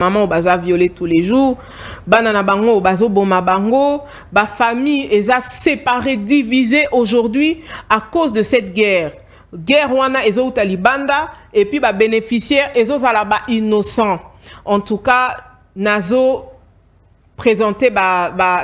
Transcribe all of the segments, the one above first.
Maman baza violé tous les jours, banana bango bazo boma bango, ba famille eza séparée, divisée aujourd'hui à cause de cette guerre. Guerre wana ezo utalibanda et puis ba bénéficiaire ezo zala ba innocent. En tout cas, nazo présenter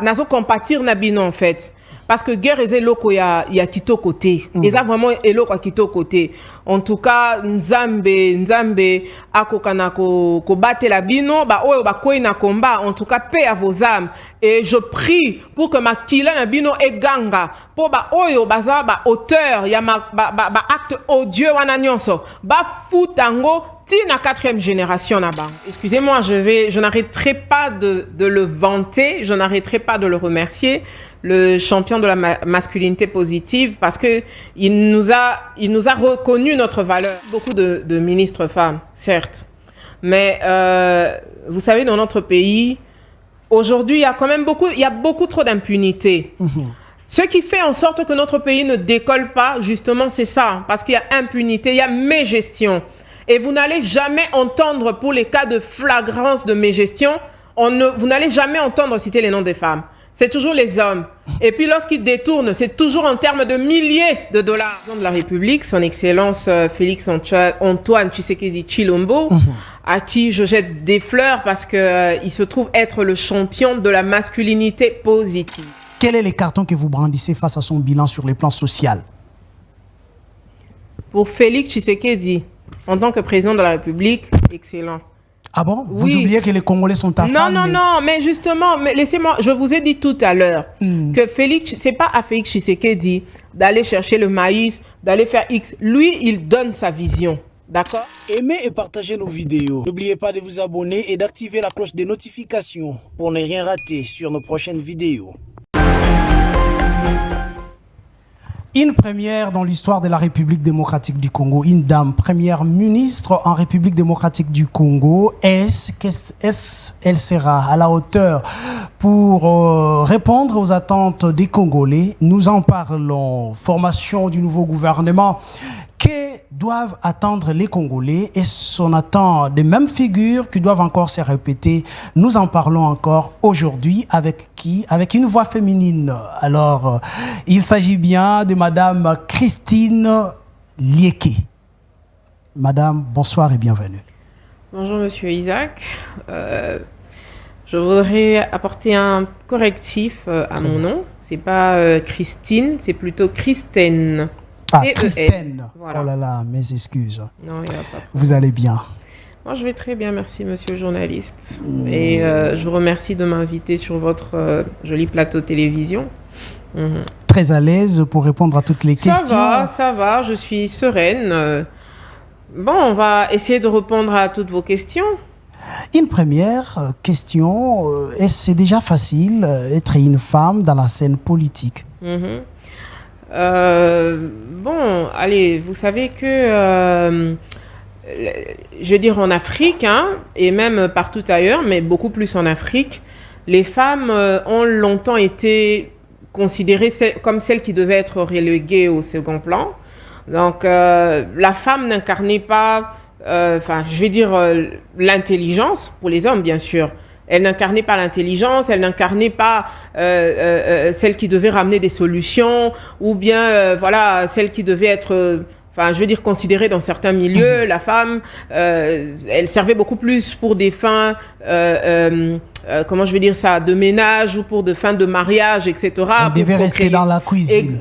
nazo compatir na bino en fait. Parce que guerre est loko ya kito côté. Eza vraiment eloko à kito côté. En tout cas, nzambe akokana ko battre la bino ba oyo ba koi na combat. En tout cas, paix à vos âmes. Et je prie pour que ma kila na bino e ganga pour ba oyo baza ba auteur ya ba acte odieux wana nyonso. Ba futango na 4e génération là-bas. Excusez-moi, je n'arrêterai pas de le vanter, je n'arrêterai pas de le remercier, le champion de la masculinité positive, parce que il nous a reconnu notre valeur. Beaucoup de ministres femmes, certes, mais vous savez, dans notre pays, aujourd'hui, il y a quand même beaucoup trop d'impunité. Ce qui fait en sorte que notre pays ne décolle pas, justement, c'est ça, parce qu'il y a impunité, il y a mégestion. Et vous n'allez jamais entendre, pour les cas de flagrance de mégestion, vous n'allez jamais entendre citer les noms des femmes. C'est toujours les hommes. Et puis lorsqu'ils détournent, c'est toujours en termes de milliers de dollars. Le président de la République, son Excellence Félix Antoine Tshisekedi Tshilombo, à qui je jette des fleurs parce qu'il se trouve être le champion de la masculinité positive. Quel est les cartons que vous brandissez face à son bilan sur les plans social? Pour Félix Tshisekedi, en tant que président de la République, excellent. Ah bon? Vous oui. oubliez que les Congolais sont affamés? Non, mais justement, laissez-moi, je vous ai dit tout à l'heure que Félix, c'est pas à Félix Tshisekedi d'aller chercher le maïs, d'aller faire X. Lui, il donne sa vision. D'accord? Aimez et partagez nos vidéos. N'oubliez pas de vous abonner et d'activer la cloche des notifications pour ne rien rater sur nos prochaines vidéos. Une première dans l'histoire de la République démocratique du Congo, une dame première ministre en République démocratique du Congo. Est-ce qu'elle sera à la hauteur pour répondre aux attentes des Congolais? Nous en parlons. Formation du nouveau gouvernement. Que doivent attendre les Congolais? Et on attend des mêmes figures qui doivent encore se répéter. Nous en parlons encore aujourd'hui avec qui? Avec une voix féminine. Alors, il s'agit bien de Madame Christine Lieke. Madame, bonsoir et bienvenue. Bonjour Monsieur Isaac. Je voudrais apporter un correctif à mon nom. C'est pas Christine, c'est plutôt Christine. Ah, Christine. Voilà. Oh là là, mes excuses. Non, il n'y a pas. Vous allez bien? Moi, je vais très bien, merci, monsieur le journaliste. Et je vous remercie de m'inviter sur votre joli plateau télévision. Très à l'aise pour répondre à toutes les questions. Ça va, je suis sereine. Bon, on va essayer de répondre à toutes vos questions. Une première question, c'est déjà facile être une femme dans la scène politique? Bon, allez, vous savez que, je veux dire en Afrique, hein, et même partout ailleurs, mais beaucoup plus en Afrique, les femmes ont longtemps été considérées comme celles qui devaient être reléguées au second plan. Donc, la femme n'incarnait pas, je vais dire, l'intelligence, pour les hommes, bien sûr. Elle n'incarnait pas l'intelligence, elle n'incarnait pas celle qui devait ramener des solutions, ou bien voilà, celle qui devait être, je veux dire, considérée dans certains milieux. La femme, elle servait beaucoup plus pour des fins, comment je vais dire ça, de ménage ou pour des fins de mariage, etc. Elle devait rester dans la cuisine.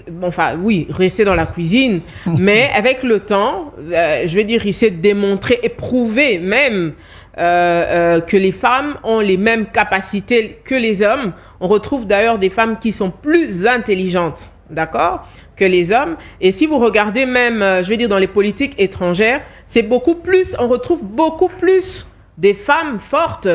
Oui, rester dans la cuisine. Mais avec le temps, je veux dire, il s'est démontré et prouvé même que les femmes ont les mêmes capacités que les hommes. On retrouve d'ailleurs des femmes qui sont plus intelligentes, d'accord, que les hommes. Et si vous regardez même, je vais dire, dans les politiques étrangères, c'est beaucoup plus, on retrouve beaucoup plus des femmes fortes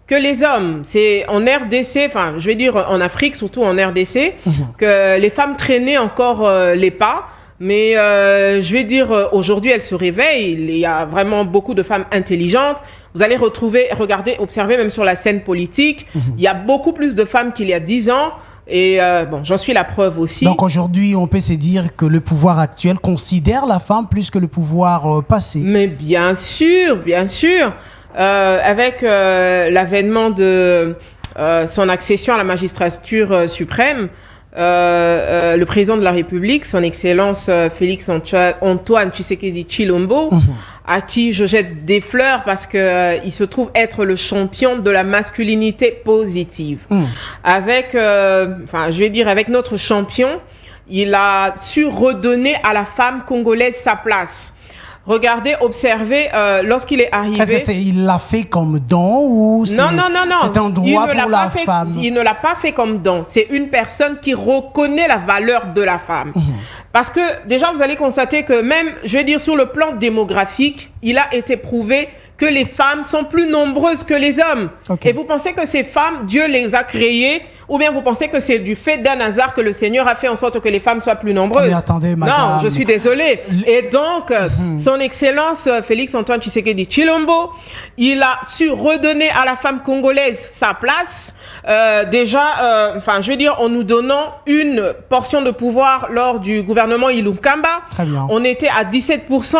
que les hommes. C'est en RDC, je vais dire en Afrique, surtout en RDC, que les femmes traînaient encore les pas. Mais je vais dire, aujourd'hui, elles se réveillent. Il y a vraiment beaucoup de femmes intelligentes. Vous allez regarder, observer même sur la scène politique. Il y a beaucoup plus de femmes qu'il y a 10 ans. Et bon, j'en suis la preuve aussi. Donc aujourd'hui, on peut se dire que le pouvoir actuel considère la femme plus que le pouvoir passé. Mais bien sûr, bien sûr. avec l'avènement de son accession à la magistrature suprême, le président de la République, son Excellence Félix Antoine Tshisekedi Tshilombo, à qui je jette des fleurs parce que il se trouve être le champion de la masculinité positive. Avec, je vais dire, avec notre champion, il a su redonner à la femme congolaise sa place. Regardez, observez, lorsqu'il est arrivé... Est-ce qu'il l'a fait comme don ou c'est non. C'est un droit pour la femme? Il ne l'a pas fait comme don. C'est une personne qui reconnaît la valeur de la femme. Parce que déjà, vous allez constater que même, je vais dire, sur le plan démographique, il a été prouvé que les femmes sont plus nombreuses que les hommes. Et vous pensez que ces femmes, Dieu les a créées, ou bien vous pensez que c'est du fait d'un hasard que le Seigneur a fait en sorte que les femmes soient plus nombreuses? Mais attendez, madame. Non, je suis désolée. Et donc, son Excellence Félix Antoine Tshisekedi Tshilombo, il a su redonner à la femme congolaise sa place. Je veux dire, en nous donnant une portion de pouvoir lors du gouvernement Ilukamba. Très bien. On était à 17%.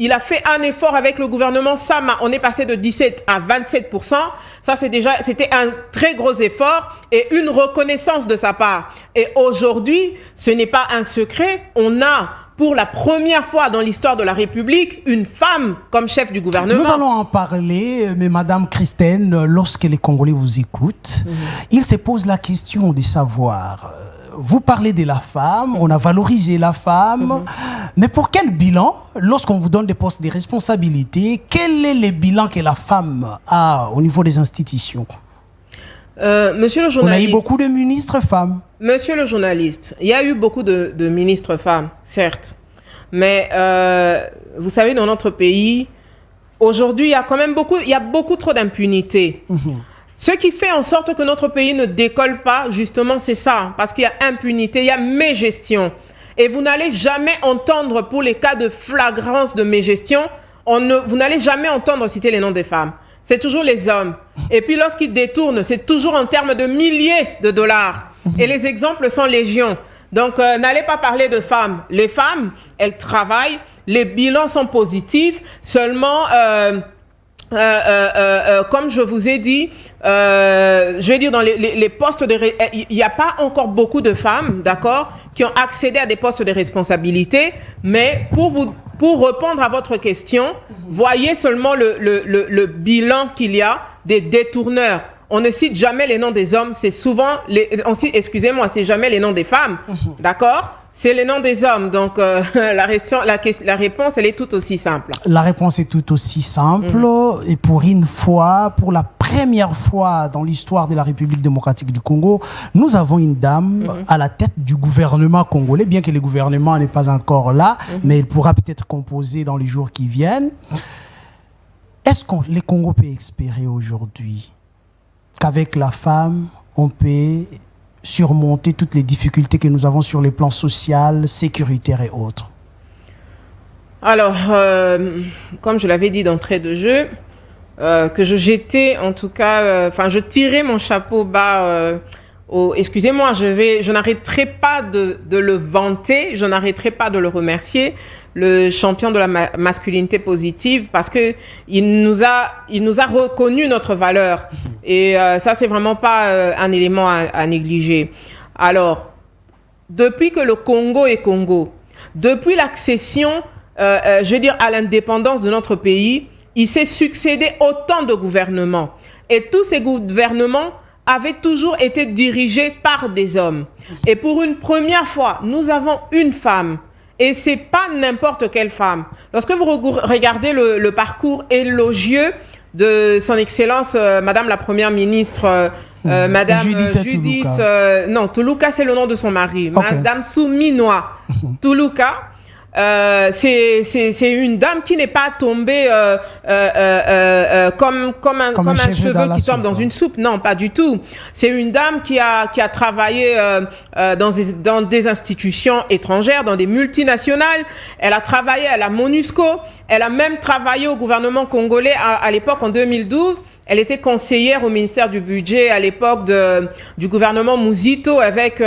Il a fait un effort avec le gouvernement Sama. On est passé de 17 à 27%. Ça, c'était un très gros effort et une reconnaissance de sa part. Et aujourd'hui, ce n'est pas un secret. On a, pour la première fois dans l'histoire de la République, une femme comme chef du gouvernement. Nous allons en parler, mais Madame Christine, lorsque les Congolais vous écoutent, ils se posent la question de savoir... Vous parlez de la femme, on a valorisé la femme, mais pour quel bilan, lorsqu'on vous donne des postes de responsabilité, quel est le bilan que la femme a au niveau des institutions? Monsieur le journaliste, on a eu beaucoup de ministres femmes. Monsieur le journaliste, il y a eu beaucoup de ministres femmes, certes, mais vous savez, dans notre pays, aujourd'hui, il y a quand même beaucoup trop d'impunité. Ce qui fait en sorte que notre pays ne décolle pas, justement, c'est ça. Parce qu'il y a impunité, il y a mégestion. Et vous n'allez jamais entendre, pour les cas de flagrance de mégestion, vous n'allez jamais entendre citer les noms des femmes. C'est toujours les hommes. Et puis lorsqu'ils détournent, c'est toujours en termes de milliers de dollars. Et les exemples sont légion. Donc, n'allez pas parler de femmes. Les femmes, elles travaillent, les bilans sont positifs. Seulement, comme je vous ai dit, je vais dire dans les postes il n'y a pas encore beaucoup de femmes, d'accord, qui ont accédé à des postes de responsabilité. Mais pour répondre à votre question, voyez seulement le bilan qu'il y a des détourneurs. On ne cite jamais les noms des hommes, c'est souvent c'est jamais les noms des femmes, d'accord? C'est les noms des hommes. Donc, la réponse, elle est tout aussi simple. La réponse est tout aussi simple. Et pour une fois, pour la première fois dans l'histoire de la République démocratique du Congo, nous avons une dame à la tête du gouvernement congolais, bien que le gouvernement n'est pas encore là, mais il pourra peut-être composer dans les jours qui viennent. Est-ce que les Congos peuvent espérer aujourd'hui qu'avec la femme, on peut surmonter toutes les difficultés que nous avons sur les plans social, sécuritaire et autres? Alors, comme je l'avais dit d'entrée de jeu, que je jetais, en tout cas, je tirais mon chapeau bas excusez-moi, je n'arrêterai pas de le vanter, je n'arrêterai pas de le remercier, le champion de la masculinité positive, parce que il nous a reconnu notre valeur. Et ça, c'est vraiment pas un élément à négliger. Alors, depuis que le Congo est Congo, depuis l'accession, je veux dire, à l'indépendance de notre pays, il s'est succédé autant de gouvernements. Et tous ces gouvernements avaient toujours été dirigés par des hommes. Et pour une première fois, nous avons une femme. Et c'est pas n'importe quelle femme. Lorsque vous regardez le parcours élogieux de son Excellence, Madame la Première ministre, Madame Judith Tuluka, c'est le nom de son mari. Okay. Madame Souminois Tuluka. C'est une dame qui n'est pas tombée comme un cheveu qui tombe dans une soupe. Non, pas du tout. C'est une dame qui a travaillé dans des institutions étrangères, dans des multinationales. Elle a travaillé à la MONUSCO. Elle a même travaillé au gouvernement congolais à l'époque, en 2012. Elle était conseillère au ministère du Budget à l'époque du gouvernement Mouzito avec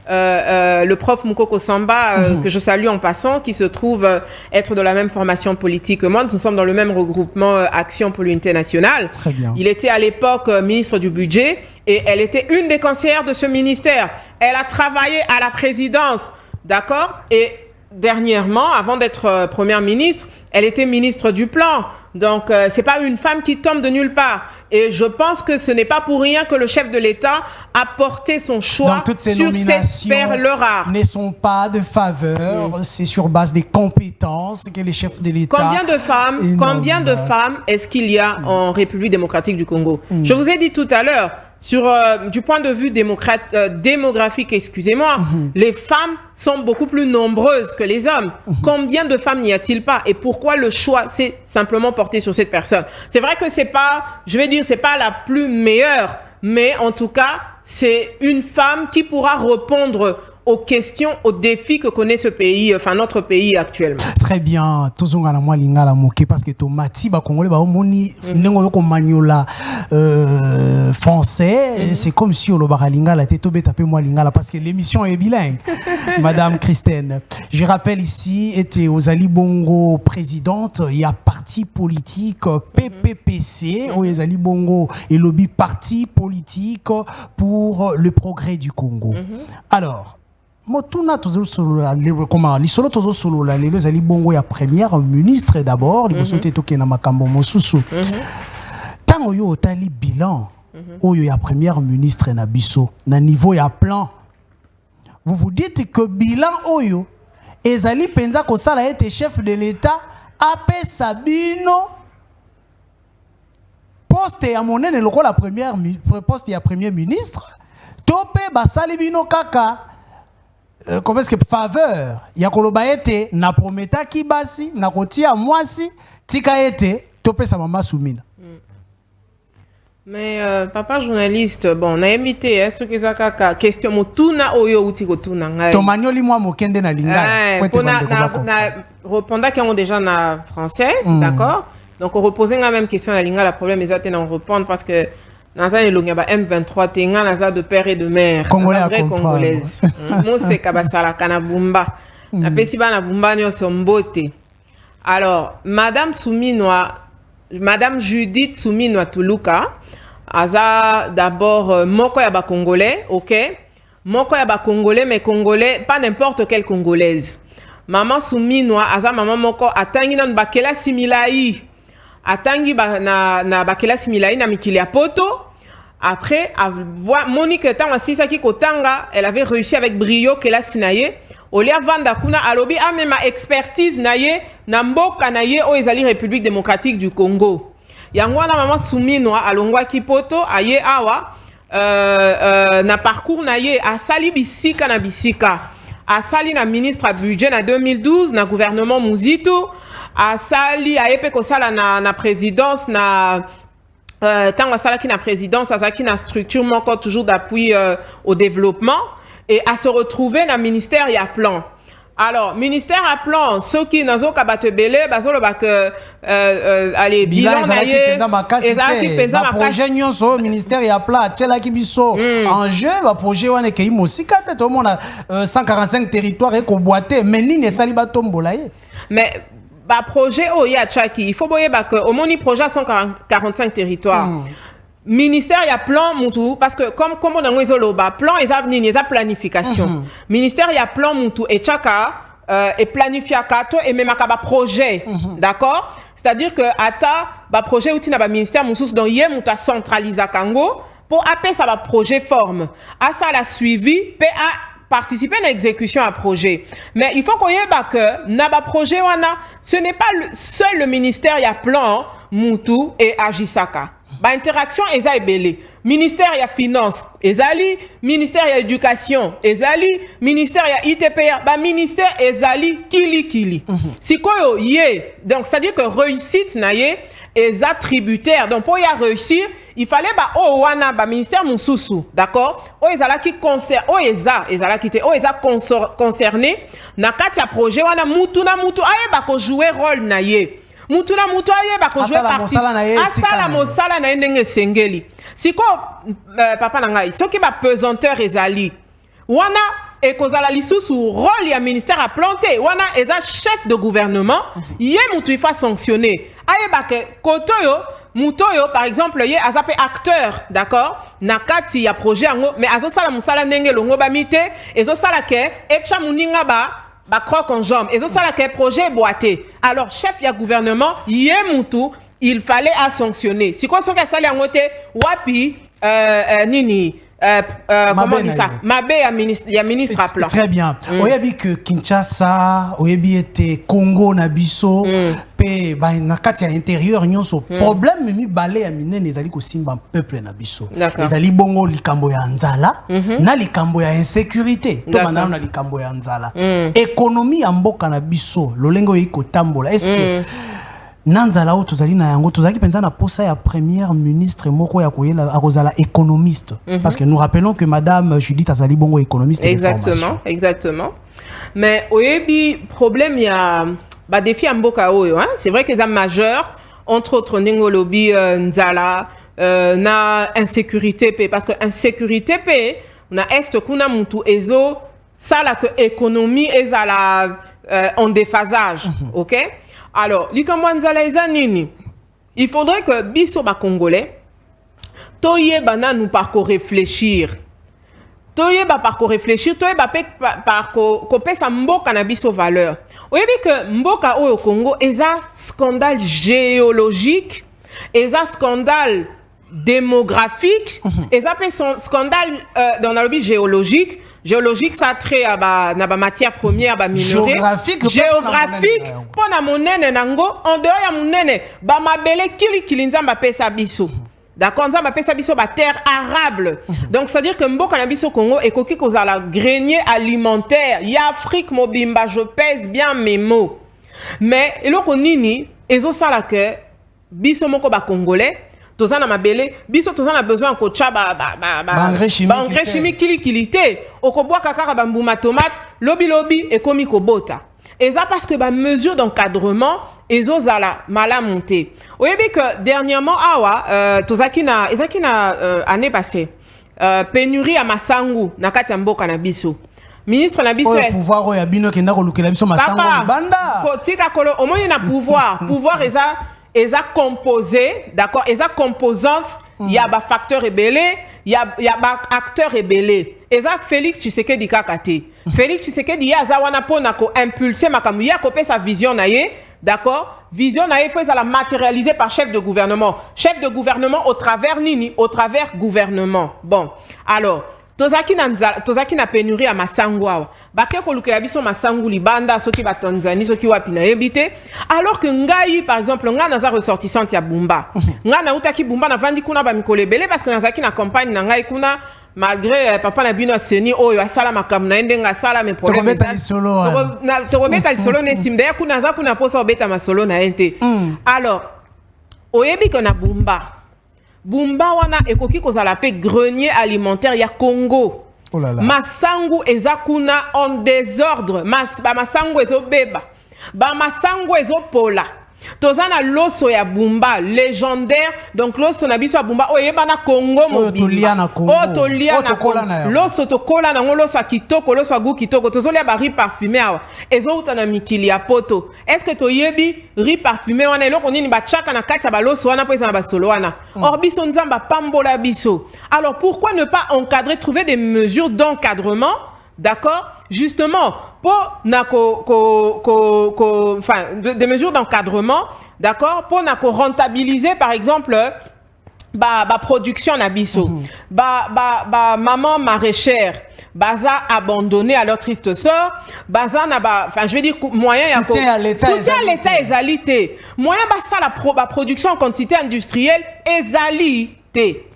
le prof Mukoko Samba, que je salue en passant, qui se trouve être de la même formation politique que moi. Nous sommes dans le même regroupement Action pour l'unité nationale. Très bien. Il était à l'époque ministre du budget et elle était une des conseillères de ce ministère. Elle a travaillé à la présidence, d'accord? Et dernièrement, avant d'être première ministre, elle était ministre du plan. Donc, c'est pas une femme qui tombe de nulle part. Et je pense que ce n'est pas pour rien que le chef de l'État a porté son choix toutes ces sur cette perle rare. Ne sont pas de faveur, c'est sur base des compétences que les chefs de l'État... Combien de femmes est-ce qu'il y a en République démocratique du Congo? Je vous ai dit tout à l'heure, du point de vue démographique, excusez-moi, les femmes sont beaucoup plus nombreuses que les hommes. Combien de femmes n'y a-t-il pas? Et pourquoi le choix s'est simplement porté sur cette personne? C'est vrai que c'est pas, je vais dire, c'est pas la plus meilleure, mais en tout cas, c'est une femme qui pourra répondre aux questions, aux défis que connaît ce pays, enfin notre pays actuellement. Très bien. Tozonga na moi lingala moke parce que tomati ba congolais ba omoni nengo ko maniola français, c'est comme si on le lingala te tobe taper moi lingala parce que l'émission est bilingue. Madame Christine, je rappelle ici était Ozali Bongo présidente, il y a parti politique PPPC, Ozali Bongo et lobby parti politique pour le progrès du Congo. Alors Motuna tozosolola comment lisolo tozosolola lelo zali bongo ya première ministre d'abord liboso te toke na makambo mosusu tango yo otali bilan oyo ya première ministre na biso na niveau ya plan, vous vous dites que bilan oyo ezali penza ko sala ete chef de l'État apesa bino poste ya monene lokola première poste ya premier ministre tope basali bino kaka comment est-ce que faveur ya koloba ete na prometa ki basi na kotia mwasi tika ete topesa mama Soumina. Mais papa journaliste, bon, on a invité ce que ça kaka question motuna oyo uti kotuna ngai. Tomanioli moi mokende na lingala. Répondant qui ont déjà na français, d'accord? Donc on reposait la même question à la lingala, le problème est à répondre parce que Naza et Longaba M23 Tenga Naza de père et de mère. Congolais congolaise. Moi c'est Kabasala Kanabumba. La Pesiba na Bumba nyo sombote. Alors, Madame Souminoa, Madame Judith Souminoa Tuluka, Aza d'abord moko ya ba congolais, OK? Moko ya ba congolais mais congolais, pas n'importe quelle congolaise. Maman Souminoa Aza maman moko atangi nan bakela similai. Atangi na bakela similai na mikili ya poto. Après, Monique Tangwasisa ki kotanga, elle avait réussi avec brio qu'elle a sinaye. Olia vanda kuna alobi a même expertise naye na mboka naye o ezali République démocratique du Congo. Yangwa na maman Souminoa alongwa ki poto aye awa na parcours naye asali bisika na bisika. Asali na ministre à budget na 2012 na gouvernement Muzito. Asali ayepe kosala na présidence na tant asala ki na présidence asaki na structure encore toujours d'appui au développement et à se retrouver na ministère ya plan. Alors ministère à plan ceux qui nazo kabate belé bazolo bak allez bilan naye ezaki penza ma projet nyonso ministère ya plan tchela ki biso enjeu ba projet wana ke imosika te to mona 145 territoires ko boité mais nini sali ba tombola ye mais bah projet oh ya Tchaki il faut boyer bah que au moni projet 145 territoires ministère il y a plan mutu parce que comme on a ngwezolo ba plan et ça planification ministère il y a plan mutu et Tchaka et planificato et même akaba projet d'accord c'est-à-dire que ata ba projet outil na ba ministère musus donc yé muta centraliser kango pour appeler ça ba projet forme à ça la suivi pa participer à l'exécution à projet. Mais il faut qu'on y ait que naba projet wana, ce n'est pas seul le ministère y a plan Moutou et Agisaka. Ba interaction eza ebele. Ministère y a finance, ezali, ministère y a éducation, ezali, ministère y a ITPR, ba ministère ezali kili. Si koyo yé, donc c'est à dire que réussite na yé eza tributaire. Donc pour y a réussir, il fallait ba o wana ba ministère mususu, d'accord? O ezala ki concerne, o ezala ki te, o eza concerné na kati ya projet wana mutu aye ba ko jouer rôle na yé. Mutu aye ba ko jouer partie. Asala mosala na ndenge sengeli. Siko papa na ngai, soki ba pesanteur ezali. Wana et kozala lisusu rôle ya ministère a planté wana eza chef de gouvernement yé mutu il faut sanctionner ayeba ke kotoyo mutoyo par exemple yé azape acteur d'accord na kati ya projet yango mais azosala musala ndenge longo bamite ezosala ke etcha muninga ba croque en jambe ezosala ke projet boité alors chef ya gouvernement yé mutu il fallait à sanctionner si quoi soki asali yango te wapi nini comment on dit ça Mabe ya ministre à plan. Très bien. Oyebi que Kinshasa, oyebi était Congo na biso pe ba na kati ya intérieur nyonso problème mi balé ya minene ezali ko simba peuple na biso. Ezali bongo likambo ya nzala na likambo ya insécurité. To manana na likambo ya nzala. Économie ya mboka na biso lolengo yiko tambola. Est-ce que Nanzala o tozali na yango tozali penza na posa ya première ministre moko ya koyela akozala économiste parce que nous rappelons que madame Judith azali bongo économiste exactement mais oyebi problème ya ba défi ya mboka oyo hein c'est vrai que ça majeur entre autres ndengolobi nzala na insécurité pe parce que insécurité pe na est kuna mutu ezo sala que économie ezala en déphasage OK. Alors, il faudrait que biso ba congolais toye bana nous parcours réfléchir. Toye ba parcours réfléchir, toye ba parcours kopé sa mboka na biso valeur. Oyebi que mboka au Congo eza scandale géologique, eza scandale démographique, eza pe son scandale dans la lobby géologique. Géologique, ça trait à na matière première, à minerai. Géographique, pour na monene nango, en dehors ya monene, ba mabele kili nzamba pesa biso. D'accord, nzamba pesa biso ba terre arable. Donc c'est à dire que mboka na biso Congo et koki kozala grenier alimentaire, ya Afrique mobimba, je pèse bien mes mots. Mais eloko nini ezo sala que biso moko ba congolais tozana mabele biso tozana besoin ko tcha engrais chimique kilité okobwa kakara ba mbuma tomate lobi et komi kobota et ça parce que ba mesure d'encadrement ezozala mala monter oyebi que dernièrement awa tozaki na année passée pénurie à masangu na kati ya mboka na biso ministre na biso pouvoir ya bino kenda ko lukela biso masangu banda ko tika kolo omoni na pouvoir eza composé, d'accord, eza composante, il y a ba facteur rebellé, il y a ba acteur rebellé. Eza Félix Tshisekedi kakate. Félix Tshisekedi ya zawana pona ko impulser makamu ya kopé sa vision na ye, d'accord? Vision na ye faut la matérialiser par chef de gouvernement. Chef de gouvernement au travers nini, au travers gouvernement. Bon. Alors, tozaki na pénurie à masangu awa bake ko lukela biso masangu libanda soki ba Tanzanie soki wapi na yebite alors que ngai par exemple nga naza ressortissante ya Bumba nga na utaki Bumba na vandi kuna ba mikolebele parce que nazaki na campagne na ngai kuna malgré papa na bino seni oyo asala makambo na ndenga sala mes problèmes tokobeta lisolo ne simda kuna naza kuna posa obeta masolo na ente alors oyebi ko na Bumba wana ekoki kozala pe grenier alimentaire ya Congo. Oh là là. Masangu eza kuna en désordre. Masangu ezo beba. Masangu ezo pola. Tozana loso ya Bumba légendaire. Donc loso na biso ya Bumba oyeba na Congo mobimba. Otolia na Congo. Loso tokola na loso kitoko, loso gu kitoko. Tozolia ba riz parfumé awa. Ezo uta na mikili ya poto. Est-ce que toyebi riz parfumé wana eloko nini ba chaka na kati ya ba loso wana po eza na ba solo wana. Or biso nzamba pambola biso. Alors pourquoi ne pas encadrer, trouver des mesures d'encadrement? D'accord? Justement, pour des mesures d'encadrement, d'accord? Pour rentabiliser, par exemple, production na biso. Maman maraîchère, baza abandonné à leur triste sort, baza na je veux dire, moyen soutien à l'État ezalité. Moyen basa la production en quantité industrielle ezalité.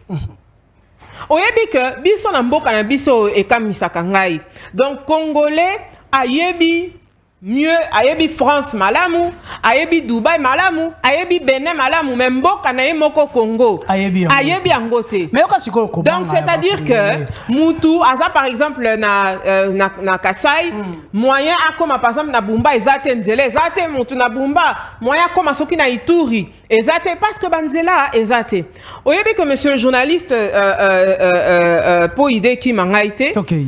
Oyebi que biso na mboka na biso ekamisaka ngai. Donc congolais ayebi mieux ayebi France malamu, ayebi Dubaï malamu, ayebi Benin malamu, même mboka na moko Congo. Ayebi angote. Mais donc c'est-à-dire que mutu aza par exemple na Kasai, moyen akoma par exemple na Bumba ezate nzele, ezate mutu na Bumba, moyen akoma soki na Ituri. Ezate parce que banzela ezate. Oyebi que monsieur le journaliste Poïdé qui mangaite. Okay.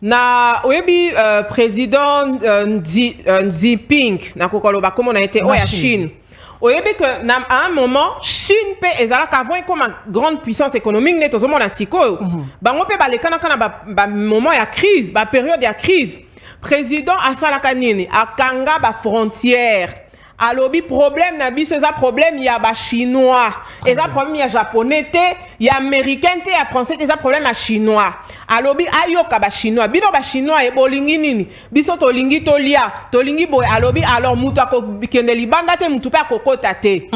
na oyebi président Xi Jinping na kokoloba comme on a été à Chine. Oyebi que à un moment Chine pe ezala qu'avant comme une grande puissance économique net au monde na sikoyo. Bango pe balekana kana ba moment ya crise, ba période ya crise. Président asala kanini akanga ba frontière. Alobi problème na biso eza problème ya ba chinois. Eza problème ya japonais te, ya américain te, ya français te, eza problème ya chinois. Alobi ayoka ba chinois. Bino ba chinois e bolingi nini? Biso to lingi to lia, to lingi boy alobi alors mutu akokende libanda te mutu pe akokota te.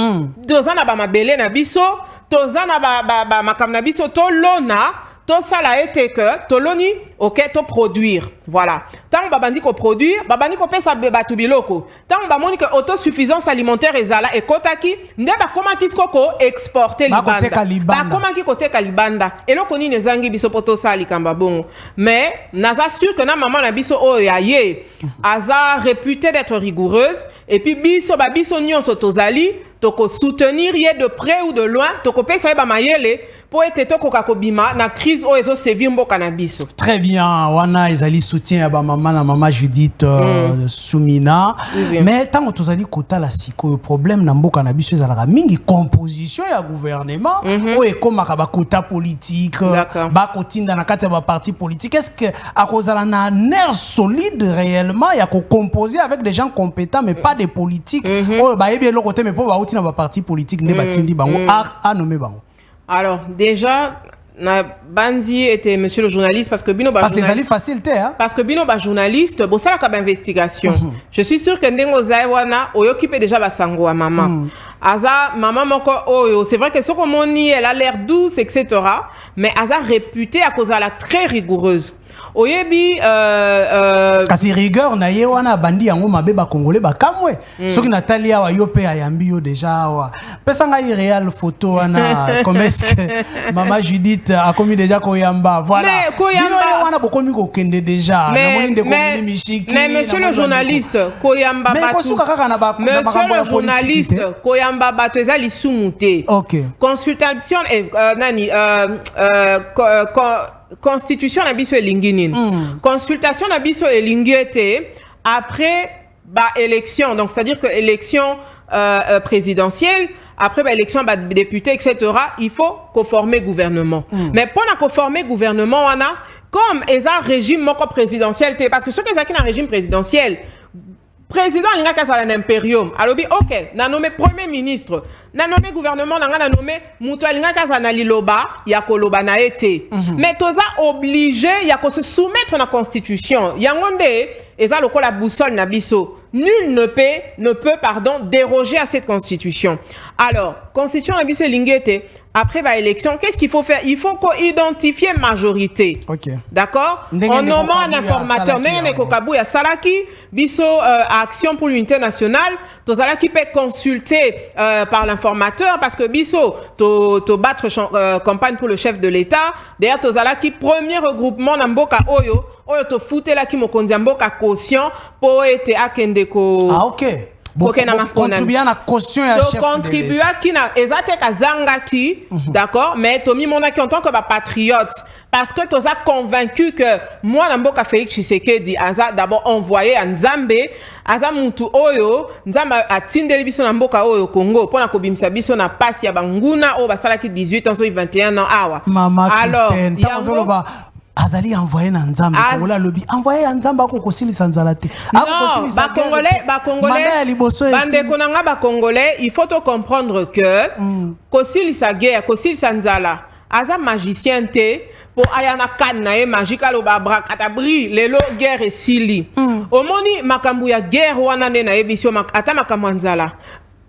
Toza na ba mabele na biso, toza na ba makam na biso to lona. Tout ça là était que toloni ok to produire voilà tant babandi ko produire babandi ko pesa batu biloko tant bamoni que autosuffisance alimentaire ezala et kotaki nde ba comment kisko ko exporter libanda ba comment ki côté kalibanda et loko ni nezangi biso poto ça likamba bongo mais naza sûr que na maman na biso o yaye aza réputé d'être rigoureuse et puis biso ba biso nyonso tozali toko soutenir ye de près ou de loin toko pesa ba mayele pour être toko kakobima na crise o ezo sévir mboka na biso. Très bien, wana ezali soutien ba maman na maman Judith Soumina mais tant tozali kota la siko problème na mboka na biso ezalaka mingi composition ya gouvernement o ekomaka ba kota politique ba kotinda na kati ya ba parti politique est-ce que à cause la na nerf solide réellement ya ko composer avec des gens compétents mais pas des politiques o ba yebi le côté mais pour ba otina ba parti politique ne batindi bango a nommer bango. Alors déjà na bandi était monsieur le journaliste parce que bino ba parce que c'est facile hein parce que bino ba journaliste bo sala ka ba investigation je suis sûr que ndengo zaiwana oyokipe déjà ba sango à maman aza maman moko oyo c'est vrai que ce qu'on moni elle a l'air douce etc mais aza réputée à cause de la très rigoureuse oyebi kasi rigueur na ye wana bandi yango mabe ba congolais ba kamwe soki Natalia wa yo pe ayambi yo déjà wa pesa ngai réel photo wana comment est-ce que maman Judith a commis déjà koyamba voilà mais koyamba wana bokomi ko kende déjà na moni de komini mishiki mais monsieur le journaliste koyamba batu mais kosuka kaka na ba monsieur le journaliste koyamba batu ezali sumuté OK consultation nani constitution na biso elingi nini consultation na biso elingi ete après ba élection donc c'est-à-dire que élection présidentielle après ba élection ba député etc il faut conformer gouvernement mais pour na conformer gouvernement wana comme eza régime moko présidentiel te parce que ceux qui sont dans régime présidentiel président linga kazala na imperium alobi OK na nommé premier ministre na nommé gouvernement na nommé mutu linga kazala na liloba ya koloba na été mais toza obligé ya ko se soumettre na constitution yango nde eza lokola boussole na biso nul ne peut déroger à cette constitution alors constitution na biso lingete après la élection, qu'est-ce qu'il faut faire? Il faut identifier majorité. Okay. D'accord? En nommant un informateur, ya Salaki, biso Action pour l'unité nationale, Tozalaki peut consulter par l'informateur parce que biso to battre campagne pour le chef de l'État. D'ailleurs, Tozalaki premier regroupement n'amboka oyo to fouté la ki mokonzi amboka caution pour être akendeko. Ah OK. Contribuer à la caution et à chef contribuer qui na ezate kazangaki d'accord mais Tomi Monaki en tant que patriote parce que tu as convaincu que moi Namboka Félix Tshisekedi aza d'abord envoyé à Nzambe aza mutu oyo Nzamba atindeli biso na mboka oyo Congo pona ko bimisa biso na pasi ya banguna o basalaki 18 ans so 21 ans awa alors azali envoyé na Nzambe Kongola lobi envoyé à Nzambe ko kosilisa nzala te ba congolais bande konanga ba congolais il faut to comprendre que kosilisa guerre kosilisa nzala aza magicien te pour ayana kana e magique lo ba brakatabri lelo guerre esili omoni makambu ya guerre wana ne na ebisio ata makambu nzala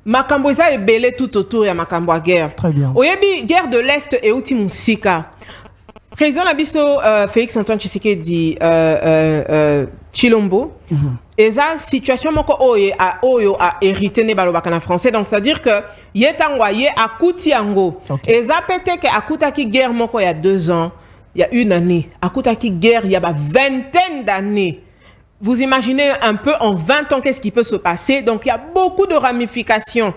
makambu eza ebele tout autour ya makambu ya guerre très bien oyebi guerre de l'Est et uti musika président Nabiso Félix Antoine Tshisekedi Chilombo eza situation moko oyo a hérité ne balobaka na français donc c'est à dire que yetangwa ye akuti yango eza pété que akutaki guerre moko il y a 2 ans il y a 1 année akutaki guerre il y a vingtaine d'années. Vous imaginez un peu en 20 ans qu'est-ce qui peut se passer donc il y a beaucoup de ramifications.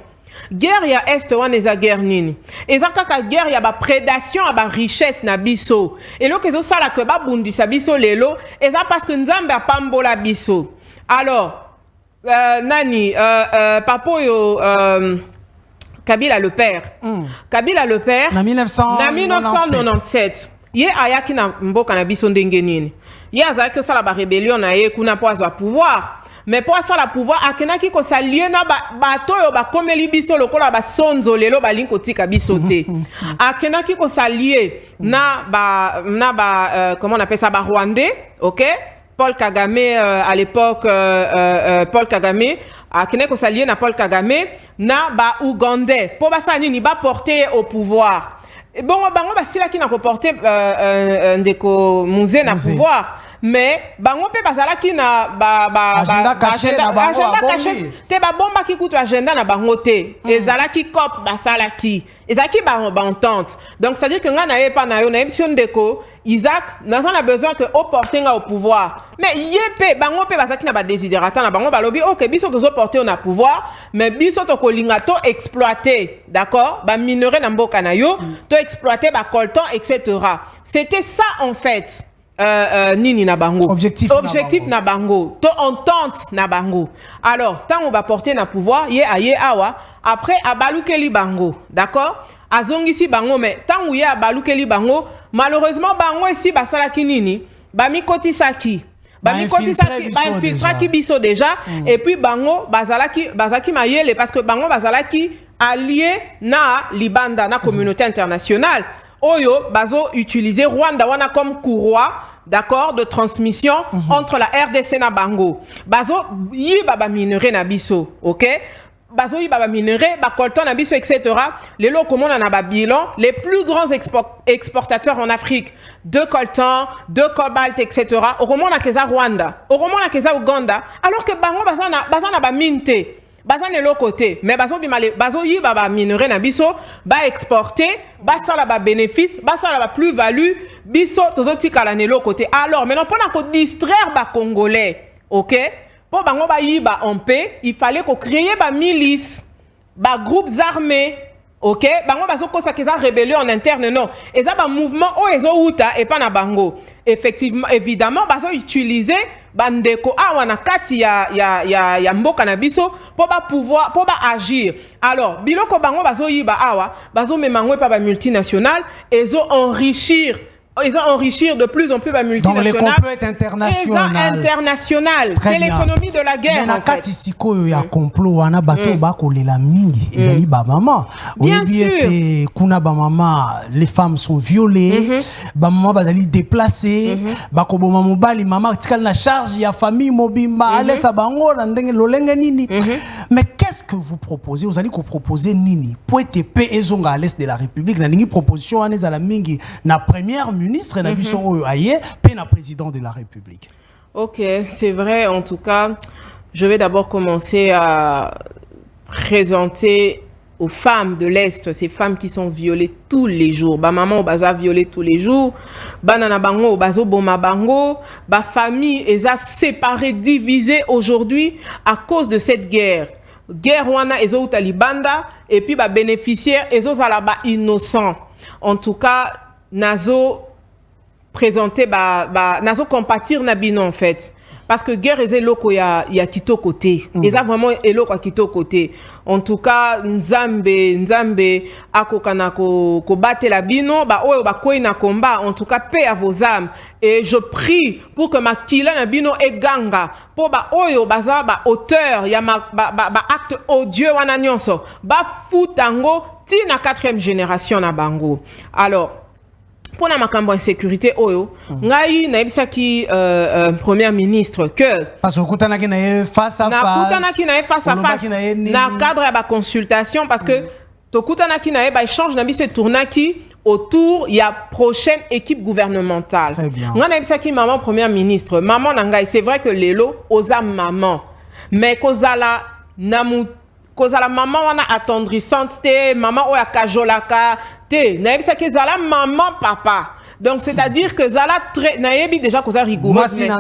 Guerre ya est wana eza guerre nini. Eza kaka guerre ya ba prédation à ba richesse na biso. Et lo kezo sala ke ba bundisa biso lelo, eza parce que nzambe apambola biso. Alors, papo yo Kabila le père. Kabila le père. Na 1997. Ye ayaki na mboka na biso ndenge nini. Ye azaki sala ba rébellion na ye kuna po azwa pouvoir. Mais pour ça la pouvoir akenaki ko s'allier na bato yo ba komeli biso lokola ba sonzo lelo ba linko tika biso te. Akenaki ko s'allier na comment on appelle ça, ba rwandais, OK? Paul Kagame à l'époque Paul Kagame akenaki ko s'allier na Paul Kagame na ba ougandais. Pour ça nini ba porter au pouvoir. Et bon bango ba sila ki na ko porter ndeko musée na pouvoir. Mais bango pe bazala ki na agenda caché te ba bomba ki kutu agenda na bango te ezala ki cop basala ki ezaki ba entente. Donc c'est à dire que nga na ye pa na yo na émission ndeko Isaac n'a a besoin que au porter au pouvoir. Mais yé bango pe bazaki na ba desiderata na bango balobi OK biso tozo porter on a pouvoir mais biso to kolinga to exploiter, d'accord? Ba minerai na mboka na yo to exploiter ba coltan etc. C'était ça en fait. Nini na bango objectif na bango to entente na bango. Alors tant on va porter na pouvoir ye aye awa après abalukeli bango, d'accord? Azongisi bango mais tant ou ye abalukeli bango malheureusement bango ici basala kinini ba mikotisaki ba infiltraki biso déjà et puis bango bazaki mayele parce que bango bazalaki allié na libanda na communauté internationale. Oyo bazo utiliser Rwanda wana comme courroie, d'accord, de transmission entre la RDC na bango. Bazo yiba ba minerai na biso, OK? Bazo yiba ba minerai, ba coltan na biso etc. Les locaux on a ba bilan, les plus grands exportateurs en Afrique de coltan, de cobalt etc. Au moment na keza Rwanda, au moment na keza Uganda, alors que bango bazana ba minte. Bazan est l'autre côté, mais bazo bimale bazo yi ba minerai na biso ba exporter ba sala ba bénéfice ba sala ba plus-value biso tozoti kala ne l'autre côté. Alors maintenant pendant qu'on distraire ba congolais, OK? Pour bango ba yi ba en paix, il fallait qu'on crée ba milices, ba groupes armés, OK? Bango bazo ko sa keza rébellion en interne non. Et ça ba mouvement o ezo uta et pas na bango. Effectivement évidemment bazo utiliser bandeko awa na kati ya mboka na biso pour ba pouvoir pour ba agir. Alors biloko bango bazo yiba awa bazo memangwe pa ba multinationales ezo enrichir de plus en plus ba multinationales. Donc les complots internationales. C'est l'économie de la guerre. Mais na kati sikoyo ya complot wana bato ba kolela mingi ezali ba mama. Bien sûr. Kuna ba mama les femmes sont violées, ba mama bazali déplacées, ba ko boma mobali mama tikal na charge ya famille mobimba alesa bango na ndenge lolenge nini. Mais qu'est-ce que vous proposez? Vous allez ko proposer nini? Pour être paix ezonga à l'est de la République na ningi proposition wana za la mingi na première ministre na biso aye pe na président de la République. OK, c'est vrai en tout cas. Je vais d'abord commencer à présenter aux femmes de l'Est, ces femmes qui sont violées tous les jours. Ba maman baza violée tous les jours. Ba nana bango bazo boma bango. Ba famille eza séparée, divisée aujourd'hui à cause de cette guerre. Guerre wana ezo utalibanda et puis ba bénéficiaires ezo zala ba innocent. En tout cas, nazo présenter nazo compatir na bino en fait. Parce que guerre est loko ya kito côté. Eza vraiment eloko kito côté. En tout cas, nzambe akokana ko battre la bino ba oyo ba koi na combat. En tout cas, paix à vos âmes. Et je prie pour que ma kila na bino e ganga pour ba oyo baza ba auteur ya acte odieux wana nyonso. Ba futango ti na 4e génération na bango. Alors pour la makambo insécurité oyo ngai na ebisaki première ministre que parce que kutanaki na face à face na cadre ya ba consultation parce que to kutanaki na ba échange na biso tournaki autour ya prochaine équipe gouvernementale. Ngai na ebisaki maman première ministre maman na ngai c'est vrai que lelo oza maman mais kozala namu kozala maman wana attendrissante te maman oya kajolaka te naebisa ke zala maman papa donc c'est à dire que zala très naebi déjà koza rigoureux moi si na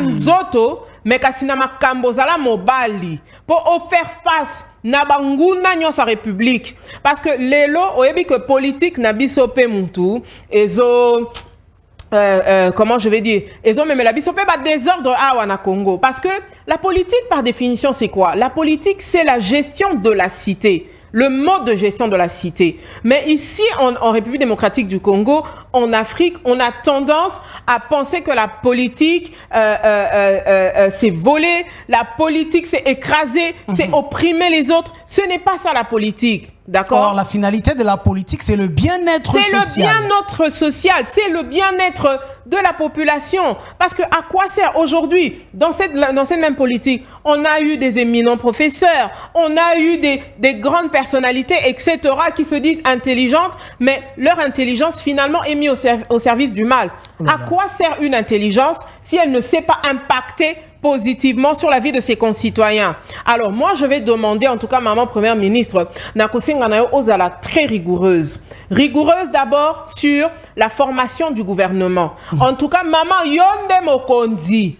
nzoto mais kasi na makambo zala mobali pour faire face na banguna nyonso sa république parce que lelo oyebi que politique na biso pe muntu ezo comment je vais dire, ils ont même la bisopé désordre à Congo parce que la politique par définition c'est quoi? La politique c'est la gestion de la cité, le mode de gestion de la cité. Mais ici en République démocratique du Congo, en Afrique, on a tendance à penser que la politique c'est voler, la politique c'est écraser, c'est opprimer les autres. Ce n'est pas ça la politique. D'accord. Or, la finalité de la politique, c'est le bien-être social. C'est le bien-être social, c'est le bien-être de la population. Parce que à quoi sert aujourd'hui, dans cette même politique, on a eu des éminents professeurs, on a eu des grandes personnalités, etc., qui se disent intelligentes, mais leur intelligence finalement est mise au service du mal. À quoi sert une intelligence si elle ne sait pas impacter positivement sur la vie de ses concitoyens? Alors moi je vais demander en tout cas maman première ministre Nakosinga nayo ozala très rigoureuse d'abord sur la formation du gouvernement. En tout cas maman yonde mokonzi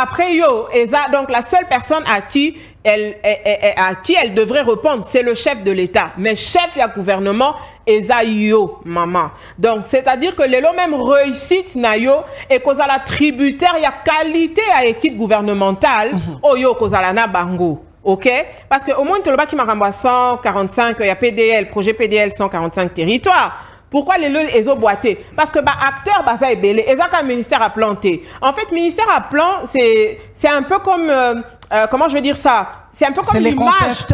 après yo eza donc la seule personne à qui elle devrait répondre c'est le chef de l'État, mais chef du gouvernement eza yo maman. Donc c'est-à-dire que les lots même réussite na yo et cause la tributaire ya qualité à équipe gouvernementale oyo cause la na bango. OK? Parce que au moins le bas qui m'a remboursé 145 il y a PDL projet PDL 145 territoires. Pourquoi les lots ont boité? Parce que acteur baza est belé, et ça qu'un ministère a planté. En fait, ministère à plan, c'est un peu comme comment je vais dire ça? C'est un peu comme l'image.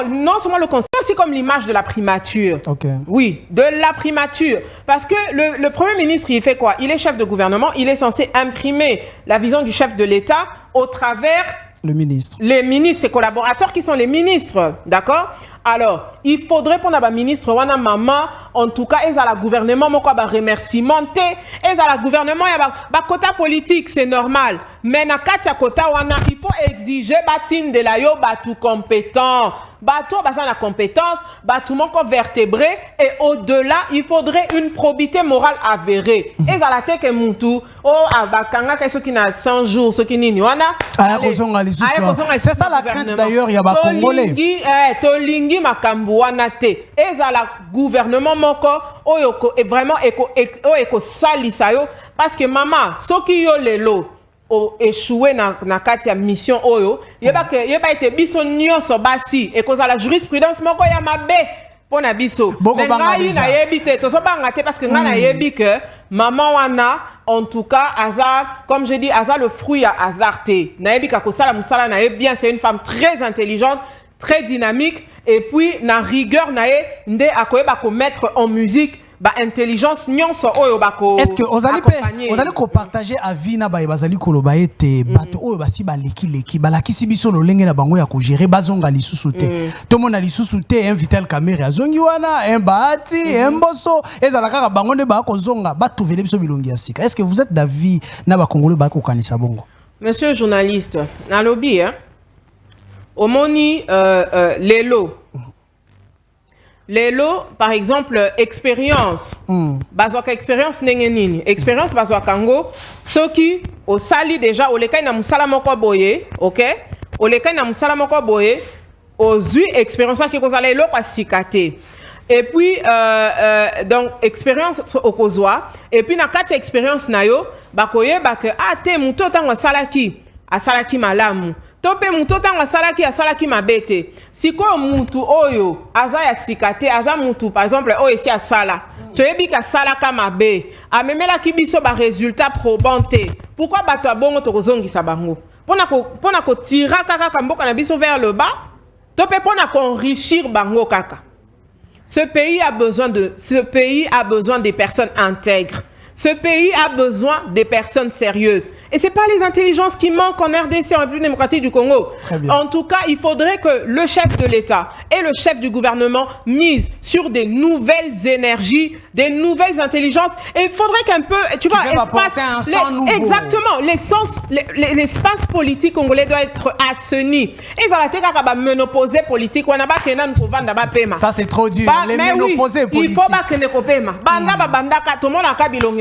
Non seulement le concept, c'est comme l'image de la primature. Okay. Oui, de la primature. Parce que le Premier ministre, il fait quoi? Il est chef de gouvernement, il est censé imprimer la vision du chef de l'État au travers le ministre. Les ministres, ses collaborateurs qui sont les ministres, d'accord? Alors, il faudrait pour la ministre wana maman en tout cas ils à la gouvernement moko ba remerciement ils à la gouvernement ya ba quota politique c'est normal mais na kati ya quota wana il faut exiger batine de la yo batu compétent bato basa na compétence batu moko vertébré et au-delà il faudrait une probité morale avérée ils à la tête que muntu oh abakanga que ceux qui na 100 jours ceux qui nini wana c'est ça la crainte d'ailleurs il y a ba congolais tolingi makambu wana te ezala gouvernement moko oyo et vraiment eko salisa yo parce que maman soki yo lelo o échoué na kati ya mission oyo yeba ete biso nyonso basi ekoza la jurisprudence moko ya mabe pona biso mais ngai na yebi te to so banga te parce que ngai na yebi que maman wana en tout cas hasard comme je dis hasard le fruit à hasard te na yebi ka ko sala musala na yebi bien c'est une femme très intelligente très dynamique et puis na rigueur na ye nde akoyeba ko mettre en musique ba intelligence nyonso oyo bako. Est-ce que vous allez partager avis na ba bazali koloba ete bato oyo basi ba leki ba lakisi biso lolenge na bango ya ko gérer bazonga lisusu te to mona lisusu te un Vital Kamerhe azongi wana un Bahati un Mbosso ezala kaka bango nde ba ko zonga ba touvele biso bilongi ya sika. Est-ce que vous êtes d'avis na ba congolais ba ko kanisa bongo? Monsieur le journaliste na lobby hein omoni Lelo, par exemple, expérience. Bazwaka expérience nengenini. Expérience bazwaka ngo. Soki, au sali déjà, au lekai na musala moko boye, ok? Au lekai na musala moko boye, aux expérience parce que vous allez l'eau sikate. Et puis, donc, expérience au kozwa. Et puis, na kati expérience na yo, bakoye bake, te muto tango salaki. Asalaki malamu. Tope muto tanga salaki mabete. Siko mutu oyo aza ya sikate aza mutu par exemple oyo esi asala. Toyebi ka salaka mabe. Amemela ki biso ba résultat probante. Pourquoi bato abongo tokozongisa bango? Pona ko tira kaka mboka na biso vers le bas. Tope pona ko enrichir bango kaka. Ce pays a besoin des personnes intègres. Ce pays a besoin des personnes sérieuses. Et ce n'est pas les intelligences qui manquent en RDC, en République démocratique du Congo. En tout cas, il faudrait que le chef de l'État et le chef du gouvernement misent sur des nouvelles énergies, des nouvelles intelligences. Et il faudrait qu'un peu, tu vois, exactement, l'espace politique congolais doit être assaini. Et ça a monoposé politique. Ça, c'est trop dur. Les monoposés politiques. Il faut pas que les copains. Banda, tout le monde a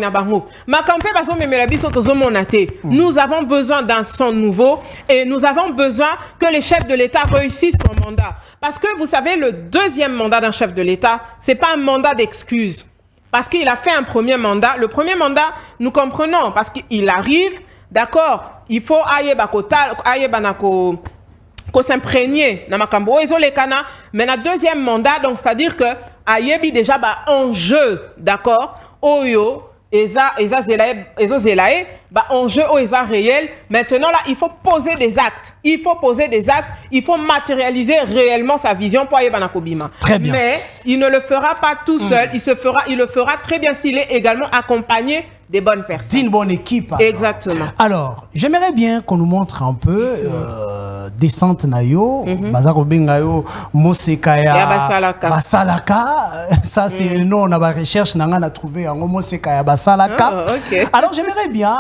na bango. Makampe bazo memela biso tozo monate. Nous avons besoin d'un son nouveau et nous avons besoin que les chefs de l'État réussissent son mandat. Parce que vous savez, le deuxième mandat d'un chef de l'État, c'est pas un mandat d'excuse. Parce qu'il a fait un premier mandat. Le premier mandat, nous comprenons, parce qu'il arrive, d'accord, il faut aille banako ko s'imprégner na makambo ezo lekana, mais na deuxième mandat, donc c'est-à-dire que ayebi déjà ba enjeu, d'accord, oyo eza zelae ba enjeu o eza réel. Maintenant là, il faut poser des actes. Il faut matérialiser réellement sa vision pour aille banako bima. Très bien. Mais il ne le fera pas tout seul, il le fera très bien s'il est également accompagné des bonnes personnes. C'est une bonne équipe. Alors. Exactement. Alors, j'aimerais bien qu'on nous montre un peu descente nayo, bazako bengayo Mosekaya Basalaka. Ça c'est nous on a ba recherche nanga na trouvé en Mosekaya Basalaka. Okay. Alors, j'aimerais bien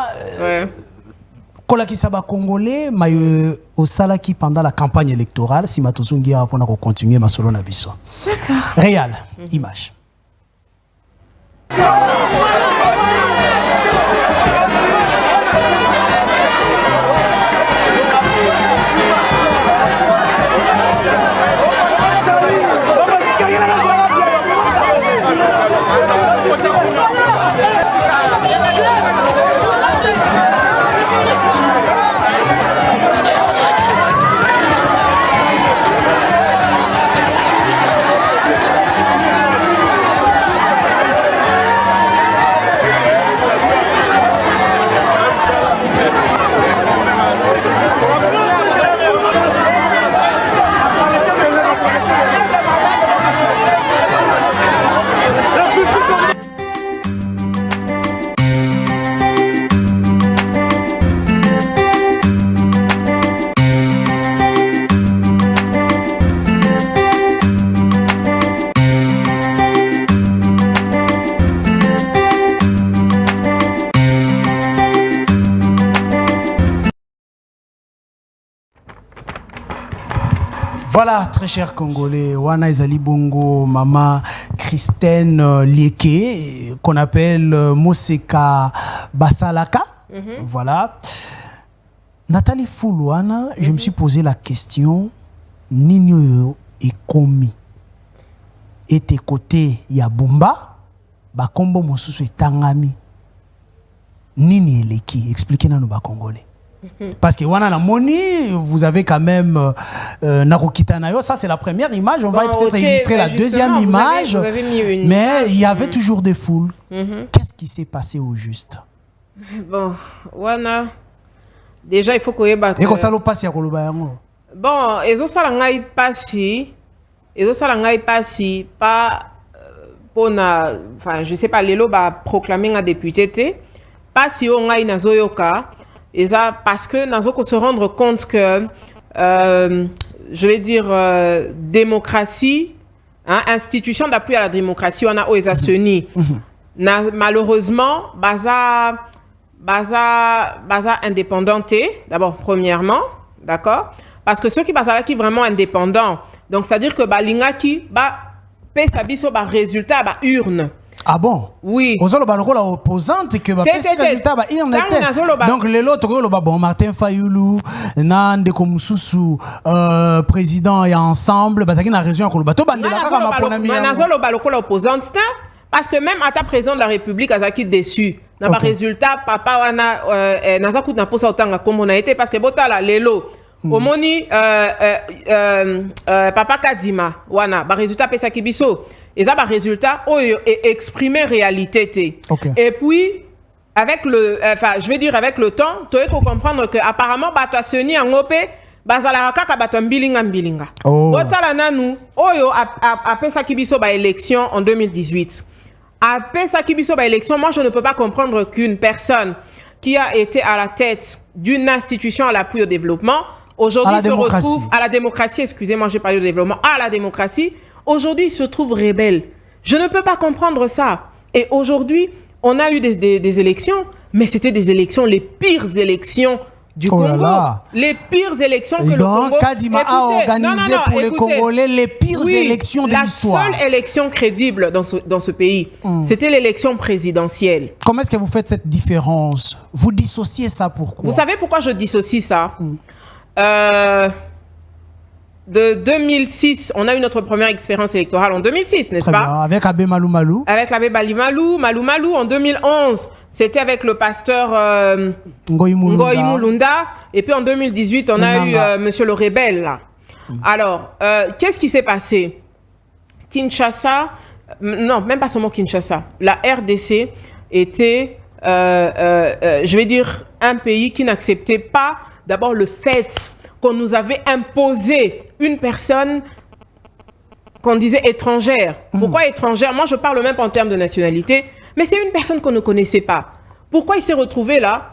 kolakisa ba Congolais mayo osalaki pendant la campagne électorale si matozungi a pona ko continuer masolo na biso. Réal, image. Voilà, très chers Congolais, Wana Ezali Bongo, Maman Christine Lieke, qu'on appelle Moseka Basalaka. Voilà. Nathalie Foulouana, je me suis posé la question, Nino et Komi était côté Yabumba, Bakombo Mosusu et Tangami. Nini Eleki, expliquez-nous nos Congolais. Parce que Wana Moni, vous avez quand même Narokitanayo, ça c'est la première image, on va peut-être illustrer la deuxième image, vous avez mis une mais il y avait toujours des foules. Qu'est-ce qui s'est passé au juste? Bon, Wana, déjà il faut qu'on y batte. Et qu'on s'allo passe à Kolobayango. Bon, ezo salangai passi, pas pour enfin je sais pas, Lelo va proclamer un député, pas si on a une zoyoka. Et ça, parce que nous avons se rendre compte que, je vais dire, démocratie, hein, institution d'appui à la démocratie, on a OESA-SENI. Malheureusement, baza indépendanté, d'abord, premièrement, d'accord? Parce que ceux qui sont qui vraiment indépendants, donc c'est-à-dire que balinga qui paie sa biso résultat urne. Ah bon? Oui. Aux autres, la opposante que résultat donc les autres, bon Martin Fayoulou, Nande Komususu, président et ensemble, bah t'as raison à bateau opposante parce que même à ta président de la République, Azaki déçu. N'a pas résultat, papa wana nazaku na posa otanga comme on a été parce que botala lelo. Omoni papa Kadima wana ba résultat pesa kibiso. Et ça, résultat, exprimer réalité. Okay. Et puis, avec le, enfin, je vais dire avec le temps, tu faut comprendre que apparemment, Batasoni en OP, Bazalaraka kabaton bilinga. Botala nanu, oyo a pesa kibiso ba élection en 2018. A pesa kibiso ba élection, moi je ne peux pas comprendre qu'une personne qui a été à la tête d'une institution à l'appui au développement, aujourd'hui se retrouve à la démocratie, excusez-moi, j'ai parlé de développement, à la démocratie. Aujourd'hui, il se trouve rebelle. Je ne peux pas comprendre ça. Et aujourd'hui, on a eu des élections, mais c'était des élections, les pires élections du Oh là Congo. là. Les pires élections que le Donc, Congo... Kadima a organisé pour les Congolais les pires élections de l'histoire. La seule élection crédible dans ce pays, c'était l'élection présidentielle. Comment est-ce que vous faites cette différence? Vous dissociez ça pourquoi? Vous savez pourquoi je dissocie ça? De 2006, on a eu notre première expérience électorale en 2006, n'est-ce Très pas? bien. Avec Abbé Malou Malou. Avec l'abbé Malou Malou. En 2011, c'était avec le pasteur Ngoyi Mulunda. Et puis en 2018, on a eu Monsieur le Rebelle. Là. Alors, qu'est-ce qui s'est passé? Kinshasa, non, même pas seulement Kinshasa. La RDC était, je vais dire, un pays qui n'acceptait pas d'abord le fait qu'on nous avait imposé une personne qu'on disait étrangère. Pourquoi étrangère? Moi, je parle même pas en termes de nationalité, mais c'est une personne qu'on ne connaissait pas. Pourquoi il s'est retrouvé là?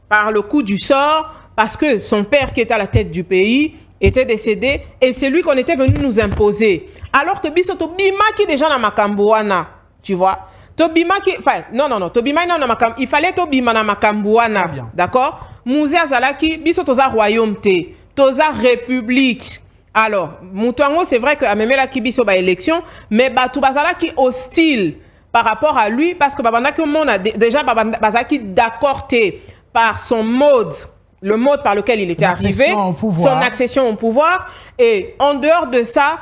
Par le coup du sort, parce que son père qui était à la tête du pays était décédé et c'est lui qu'on était venu nous imposer. Alors que biso Tobima qui déjà na Makambouana, tu vois? Tobima qui... Enfin, non, Tobima na Makambouana. Il fallait Tobima na Makambouana, d'accord? Mouzé Azalaki, biso toza royaume te, toza république. Alors, Moutouango, c'est vrai que Amemela ki biso ba élection, mais Batou Bazalaki hostile par rapport à lui, parce que Babandaki au monde a déjà Bazalaki d'accord par son mode, le mode par lequel il était arrivé, son accession au pouvoir. Et en dehors de ça,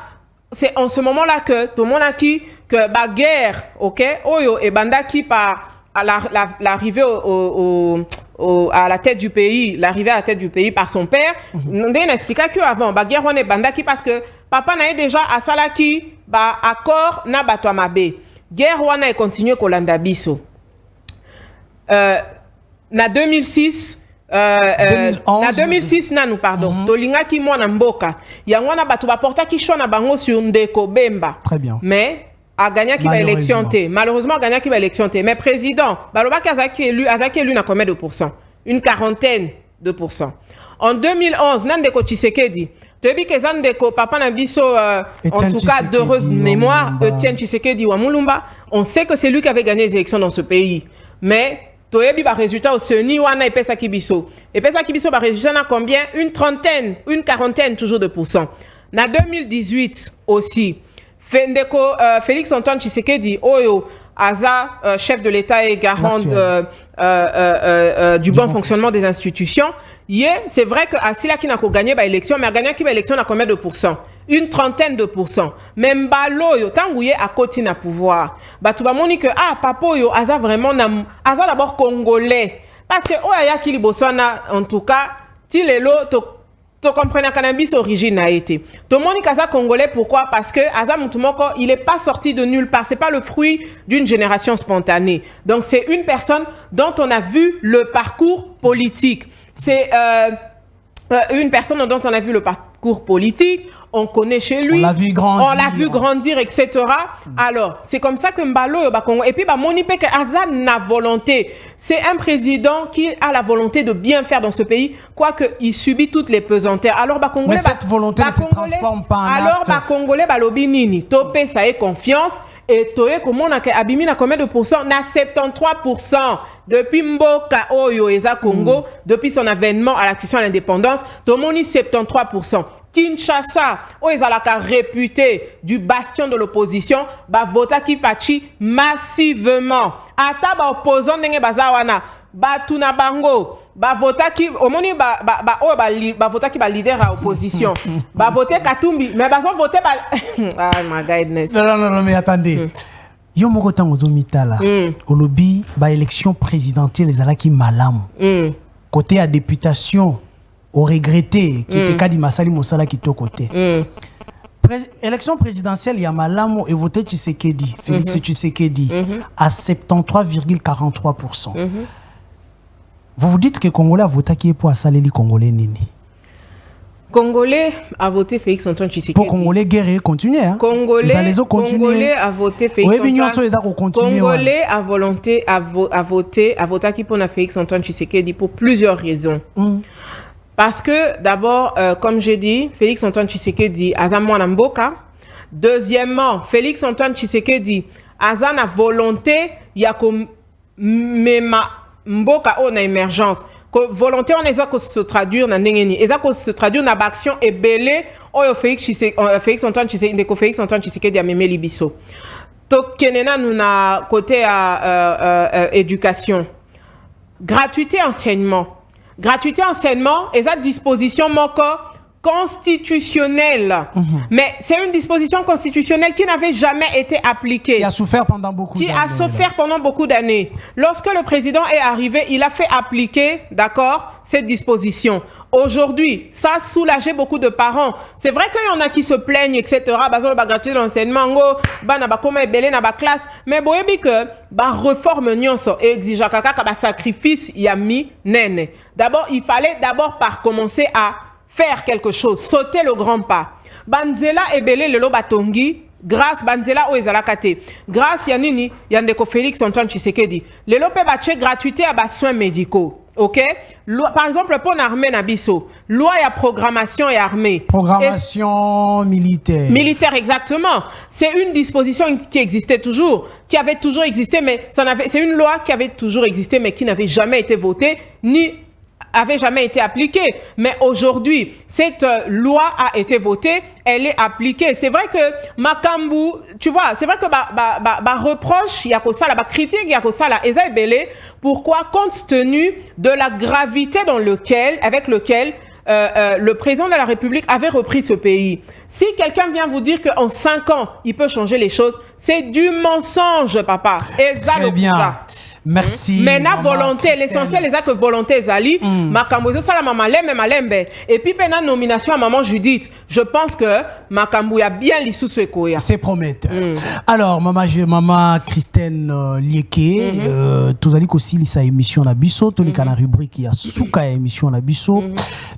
c'est en ce moment-là que tout le monde a dit que la guerre, ok, Oyo et Bandaki par l'arrivée à la tête du pays, l'arrivée à la tête du pays par son père, on a expliqué qu'avant, la guerre on est Bandaki parce que papa n'a déjà à Salaki, accord na Batouamabe. Guerre on a continué Kolanda Biso. Na 2006, 2006 nanu pardon tolingaki mwana mboka yango na bato baporta ki choix na bango sur Ndeko Bemba. Très bien. Mais a gagné qui va élection té. Malheureusement a gagné qui va élection té. Mais président Baloba Kazaki élu na combien de pourcents? Une quarantaine de pourcents. En 2011 Ndeko Tshisekedi Tebi Kezan Ndeko papa na biso en tout cas d'heureuse mémoire Etienne Tshisekedi wa Mulumba, on sait que c'est lui qui avait gagné les élections dans ce pays. Mais Toyebi ba résultat au Seni wana epesa kibiso. Epesa kibiso ba résultat na combien? Une trentaine, une quarantaine toujours de pourcents. Na 2018 aussi, Félix Antoine Tshisekedi Oyo Aza chef de l'État et garant du bon fonctionnement des institutions. C'est vrai que Asila qui n'a pas gagné ba élection, mais a gagné qui ba élection na combien de pourcents? Une trentaine de pourcents. Même Baloyo, tant que à côté na pouvoir, tu vas moni que papoyo, Aza vraiment Aza d'abord congolais. Parce que Oya Kili Botswana, en tout cas, Tilelo, tu comprends que cannabis origine a été. Tout le monde est Aza congolais, pourquoi? Parce que Aza Moutoumoko, il n'est pas sorti de nulle part. C'est pas le fruit d'une génération spontanée. Donc c'est une personne dont on a vu le parcours politique. C'est une personne dont on a vu le parcours politique, on connaît chez lui, on l'a vu grandir, etc. Alors, c'est comme ça que Mbalo, et puis Monipe que Azan n'a volonté. C'est un président qui a la volonté de bien faire dans ce pays, quoique il subit toutes les pesanteurs. Alors, mais cette volonté ne se transforme pas en acte. Alors, Congolais, Lobinini, Topé, ça est confiance. Et Toye, comment on a abîmé na combien de pourcents? Na 73%. Depuis Mboka Oyo Eza Congo, depuis son avènement à l'accession à l'indépendance, Tomoni 73%. Kinshasa, Oezalaka réputé du bastion de l'opposition, vota ki fachi massivement. Ata ba opposant ndenge bazawana, batuna bango, vota ki omoni vota ki ba leader à opposition. Voter Katumbi, mais bazon voter ah my goodness. Non, mais attendez. Yo moko tango zo mitala. Olobi ba élection présidentielle ezalaki malamu. Côté à députation au regretté qui était Kadi Masali Mosala qui to côté. Élection présidentielle, il y a Malamo et voté Tshisekedi, Félix Tshisekedi, à 73,43%. Vous vous dites que Congolais a voté qui est pour Saleli Congolais Nini? Congolais a voté Félix Antoine Tshisekedi. Pour Congolais guerrier continuer. Hein? Congolais a voté Félix Antoine. Congolais a voté qui pour Félix Antoine Tshisekedi pour plusieurs raisons. Parce que d'abord, comme j'ai dit, Félix Antoine Tshisekedi Azamouana Mboka. Deuxièmement, Félix Antoine Tshisekedi Azana volonté, il y a comme Mboka on a émergence. volonté on eza ko se traduire na ndengeni eza ko se traduire na action ebele oyo Félix Antoine Tshisekedi amemeli biso to kenena nous côté éducation gratuité enseignement eza disposition moko constitutionnelle. Mais c'est une disposition constitutionnelle qui n'avait jamais été appliquée. Qui a souffert pendant beaucoup d'années. Qui a souffert pendant beaucoup d'années. Lorsque le président est arrivé, il a fait appliquer, d'accord, cette disposition. Aujourd'hui, ça a soulagé beaucoup de parents. C'est vrai qu'il y en a qui se plaignent, etc. Bazolo ba gratuit l'enseignement, ba na ba koma ebele na ba classe. Mais boyebi que ba réforme nyonso exige kaka ba sacrifice yami nene. D'abord, il fallait commencer à faire quelque chose, sauter le grand pas. Banzela ebele lelo batongi, grâce Banzela o ezalakate. Grâce yanini, yandeko Félix Antoine Tshisekedi. Lelo pe bache gratuité à bas soins médicaux. OK? Par exemple, pour l'armée Nabiso, loi et programmation et armée. Programmation militaire. Militaire, exactement. C'est une disposition qui existait toujours, qui avait toujours existé, mais c'est une loi qui avait toujours existé, mais qui n'avait jamais été votée, ni avait jamais été appliquée. Mais aujourd'hui, cette loi a été votée, elle est appliquée. C'est vrai que Makambu, tu vois, c'est vrai que reproche, il y a que ça, la critique, il y a que ça, la Eza Ebele. Pourquoi? Compte tenu de la gravité avec lequel le président de la République avait repris ce pays. Si quelqu'un vient vous dire qu'en 5 ans, il peut changer les choses, c'est du mensonge, papa. Très bien. Merci. Mais la volonté, l'essentiel, c'est que volonté zali, Makambo ça la maman malembe. Et puis pena nomination à maman Judith. Je pense que Makambo a bien l'issue ce koya. C'est prometteur. Alors maman Christine Lieke, tous allez aussi lisa émission na biso, tous les canards rubrique ya souka émission na biso.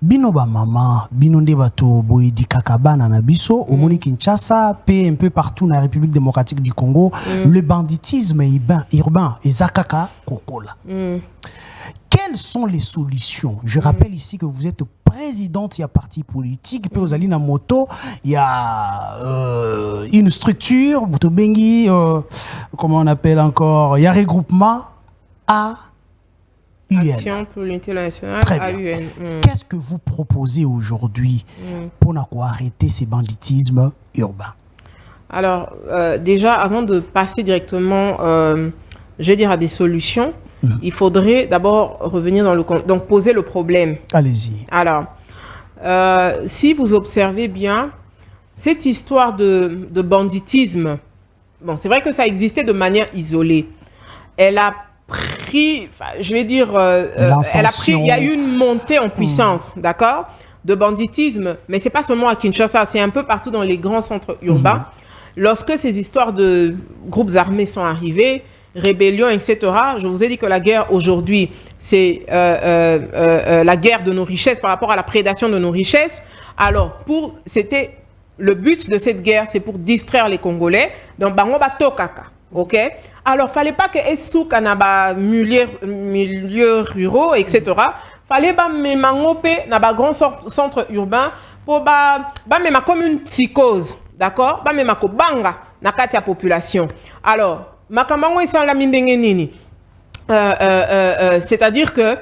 Bino ba maman, bino nde bato boyedi kakabana na biso, au Moni Kinshasa, un peu partout dans la République démocratique du Congo, le banditisme urbain et zakaka Kokola. Quelles sont les solutions? Je rappelle ici que vous êtes présidente, il y a parti politique, puis aux Alina Moto, il y a une structure, Botobengi, comment on appelle encore, il y a regroupement AUN. Action pour l'unité nationale, AUN. Qu'est-ce que vous proposez aujourd'hui pour arrêter ces banditismes urbains? Alors, déjà, avant de passer directement je vais dire à des solutions, il faudrait d'abord revenir dans donc poser le problème. Allez-y. Alors, si vous observez bien, cette histoire de banditisme, bon, c'est vrai que ça existait de manière isolée. Elle a pris, je vais dire, il y a eu une montée en puissance, d'accord, de banditisme, mais c'est pas seulement à Kinshasa, c'est un peu partout dans les grands centres urbains. Lorsque ces histoires de groupes armés sont arrivées, rébellion, etc. Je vous ai dit que la guerre aujourd'hui, c'est la guerre de nos richesses par rapport à la prédation de nos richesses. Alors, c'était le but de cette guerre, c'est pour distraire les Congolais. Donc, bango ba tokaka, ok. Alors, fallait pas que Essouka na ba milieux ruraux, etc. Fallait ba memangope na ba grand centre urbain pour ba mema comme une psychose, d'accord. Ba mema ko banga na kati ya population. Alors Makamango est sans la mindenge nini. C'est-à-dire que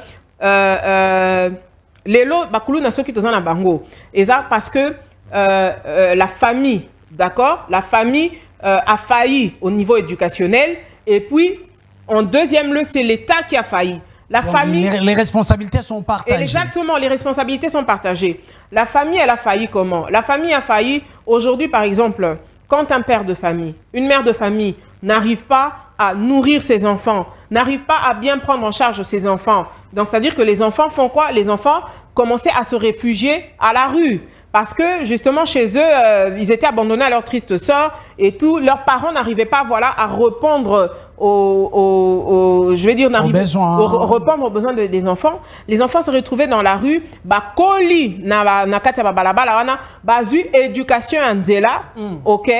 les lots bakulu na soki tozana bango. Et ça parce que la famille, d'accord, la famille a failli au niveau éducationnel. Et puis en deuxième lieu, c'est l'État qui a failli. La famille, les responsabilités sont partagées. Exactement, les responsabilités sont partagées. La famille, elle a failli comment? La famille a failli aujourd'hui, par exemple, quand un père de famille, une mère de famille n'arrive pas à nourrir ses enfants, n'arrive pas à bien prendre en charge ses enfants. Donc, c'est-à-dire que les enfants font quoi? Les enfants commençaient à se réfugier à la rue. Parce que, justement, chez eux, ils étaient abandonnés à leur triste sort et tout. Leurs parents n'arrivaient pas, voilà, à répondre je vais dire, répondre aux besoins des enfants. Les enfants se retrouvaient dans la rue. Koli, na kati ya balabala wana, bazu éducation anzela, ok?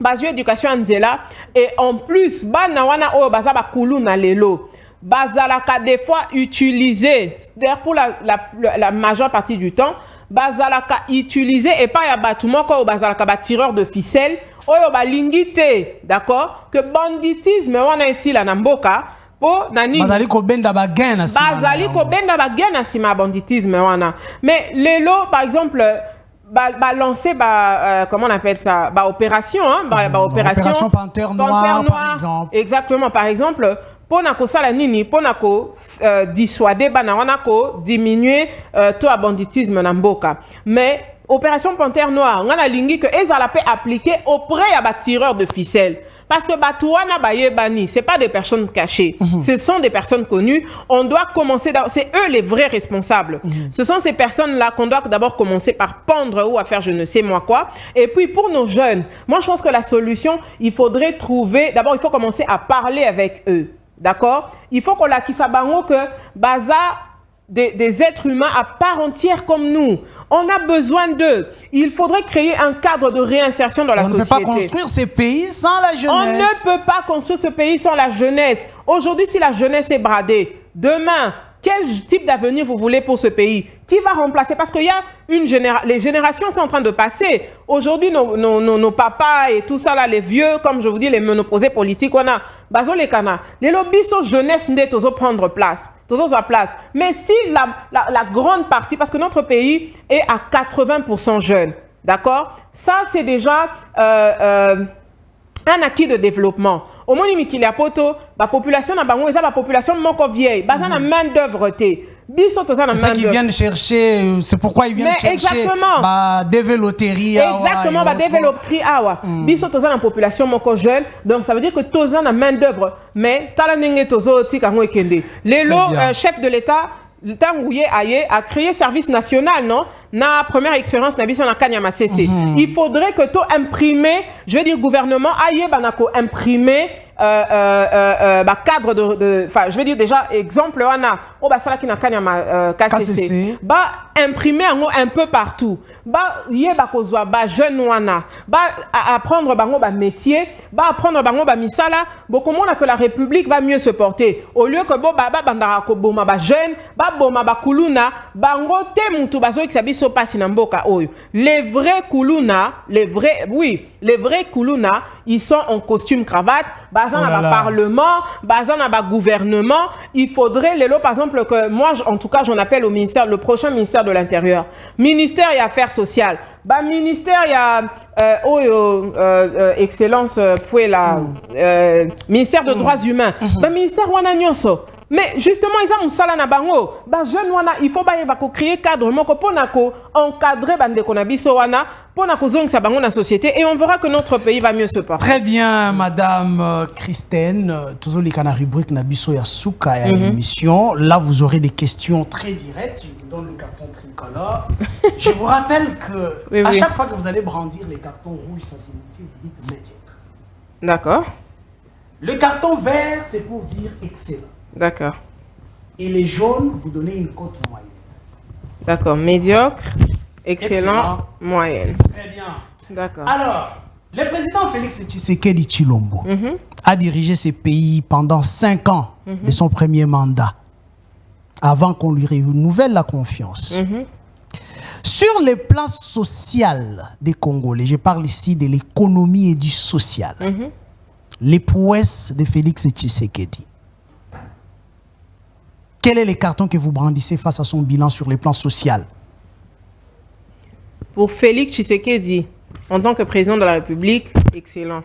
Bazu éducation anzela. Et en plus, bana wana o baza bakulu na lelo. Bazalaka des fois utilisé, d'ailleurs pour la majeure partie du temps, bazalaka utilisé et pas ya batumo ko bazalaka ba tireur de ficelle, oyo ba lingité, d'accord? Que banditisme wana ici la namboka, Po nani bazali ko benda ba gain na sima. Bazali ko benda ba gain na sima banditisme wana. Mais lelo par exemple lancer comment on appelle ça, opération hein, opération Panthère Noire par exemple. Exactement, par exemple pour na ko sala nini, pour na ko dissuader bana wana ko diminuer taux de banditisme na mboka. Mais opération Panthère Noire, on a lingi que ezala peut appliquer auprès ya ba tireurs de ficelle. Parce que Batouana Bayebani, ce pas des personnes cachées. Ce sont des personnes connues. On doit commencer, c'est eux les vrais responsables. Ce sont ces personnes-là qu'on doit d'abord commencer par pendre ou à faire je ne sais moi quoi. Et puis pour nos jeunes, moi je pense que la solution, il faudrait trouver, d'abord il faut commencer à parler avec eux. D'accord? Il faut qu'on la kisabango que Baza, des êtres humains à part entière comme nous. On a besoin d'eux. Il faudrait créer un cadre de réinsertion dans la société. On ne peut pas construire ces pays sans la jeunesse. On ne peut pas construire ce pays sans la jeunesse. Aujourd'hui, si la jeunesse est bradée, demain, quel type d'avenir vous voulez pour ce pays? Qui va remplacer? Parce qu'il y a les générations sont en train de passer. Aujourd'hui, nos papas et tout ça, là, les vieux, comme je vous dis, les monoposés politiques, on a bazo les canards. Les lobbies sont jeunesse nés, tous prendre place. Mais si la grande partie, parce que notre pays est à 80% jeune, d'accord? Ça, c'est déjà un acquis de développement. Au moins, il y a la population, la population vieille, la main d'œuvre. C'est ça qu'ils viennent chercher, c'est pourquoi ils viennent chercher des véloteries. Exactement, des véloteries. Biso toza la population moko jeune, donc ça veut dire que toza la main d'œuvre, mais tala nenge tozo tika ngo ekende. Lelo chef de l'État a créé service national, non? Na première expérience na biso na Kanyama CC. Il faudrait que tout imprimer, je veux dire gouvernement aye banako imprimer cadre enfin je veux dire déjà exemple wana o ba sala ki na Kanyama KCC imprimer un peu partout yé ba kozwa ba jeune wana apprendre bango ba métier apprendre bango ba misala bokomona que la République va mieux se porter au lieu que bandara ko boma ba jeune boma ba kuluna bango te mutu bazo ki sabiso pasi na mboka oyo les vrais kuluna les vrais kuluna ils sont en costume cravate bazan na ba parlement bazan na ba gouvernement. Il faudrait par exemple que moi en tout cas j'en appelle au ministère, le prochain ministère de l'Intérieur, ministère et affaires sociales, ministère il y a excellence pour la ministère de droits humains, ministère wana nyonso. Mais justement, ils ont un na bango. Jeune wana, il faut créer cadre moko pona ko encadrer bande konabiso wana pona ko zong sa bango na société et on verra que notre pays va mieux se porter. Très bien, madame Christine, toujours les canards rubrique nabiso ya souka ya émission. Là, vous aurez des questions très directes. Je vous donne le carton tricolore. Je vous rappelle que à chaque fois que vous allez brandir les cartons rouges, ça signifie vous dites médiocre. D'accord. Le carton vert, c'est pour dire excellent. D'accord. Et les jaunes, vous donnez une cote moyenne. D'accord. Médiocre, excellent, moyenne. Très bien. D'accord. Alors, le président Félix Tshisekedi Tshilombo a dirigé ce pays pendant 5 ans de son premier mandat, avant qu'on lui renouvelle la confiance. Sur le plan social des Congolais, je parle ici de l'économie et du social, les prouesses de Félix Tshisekedi. Quel est le carton que vous brandissez face à son bilan sur le plan social? Pour Félix Tshisekedi, en tant que président de la République, excellent.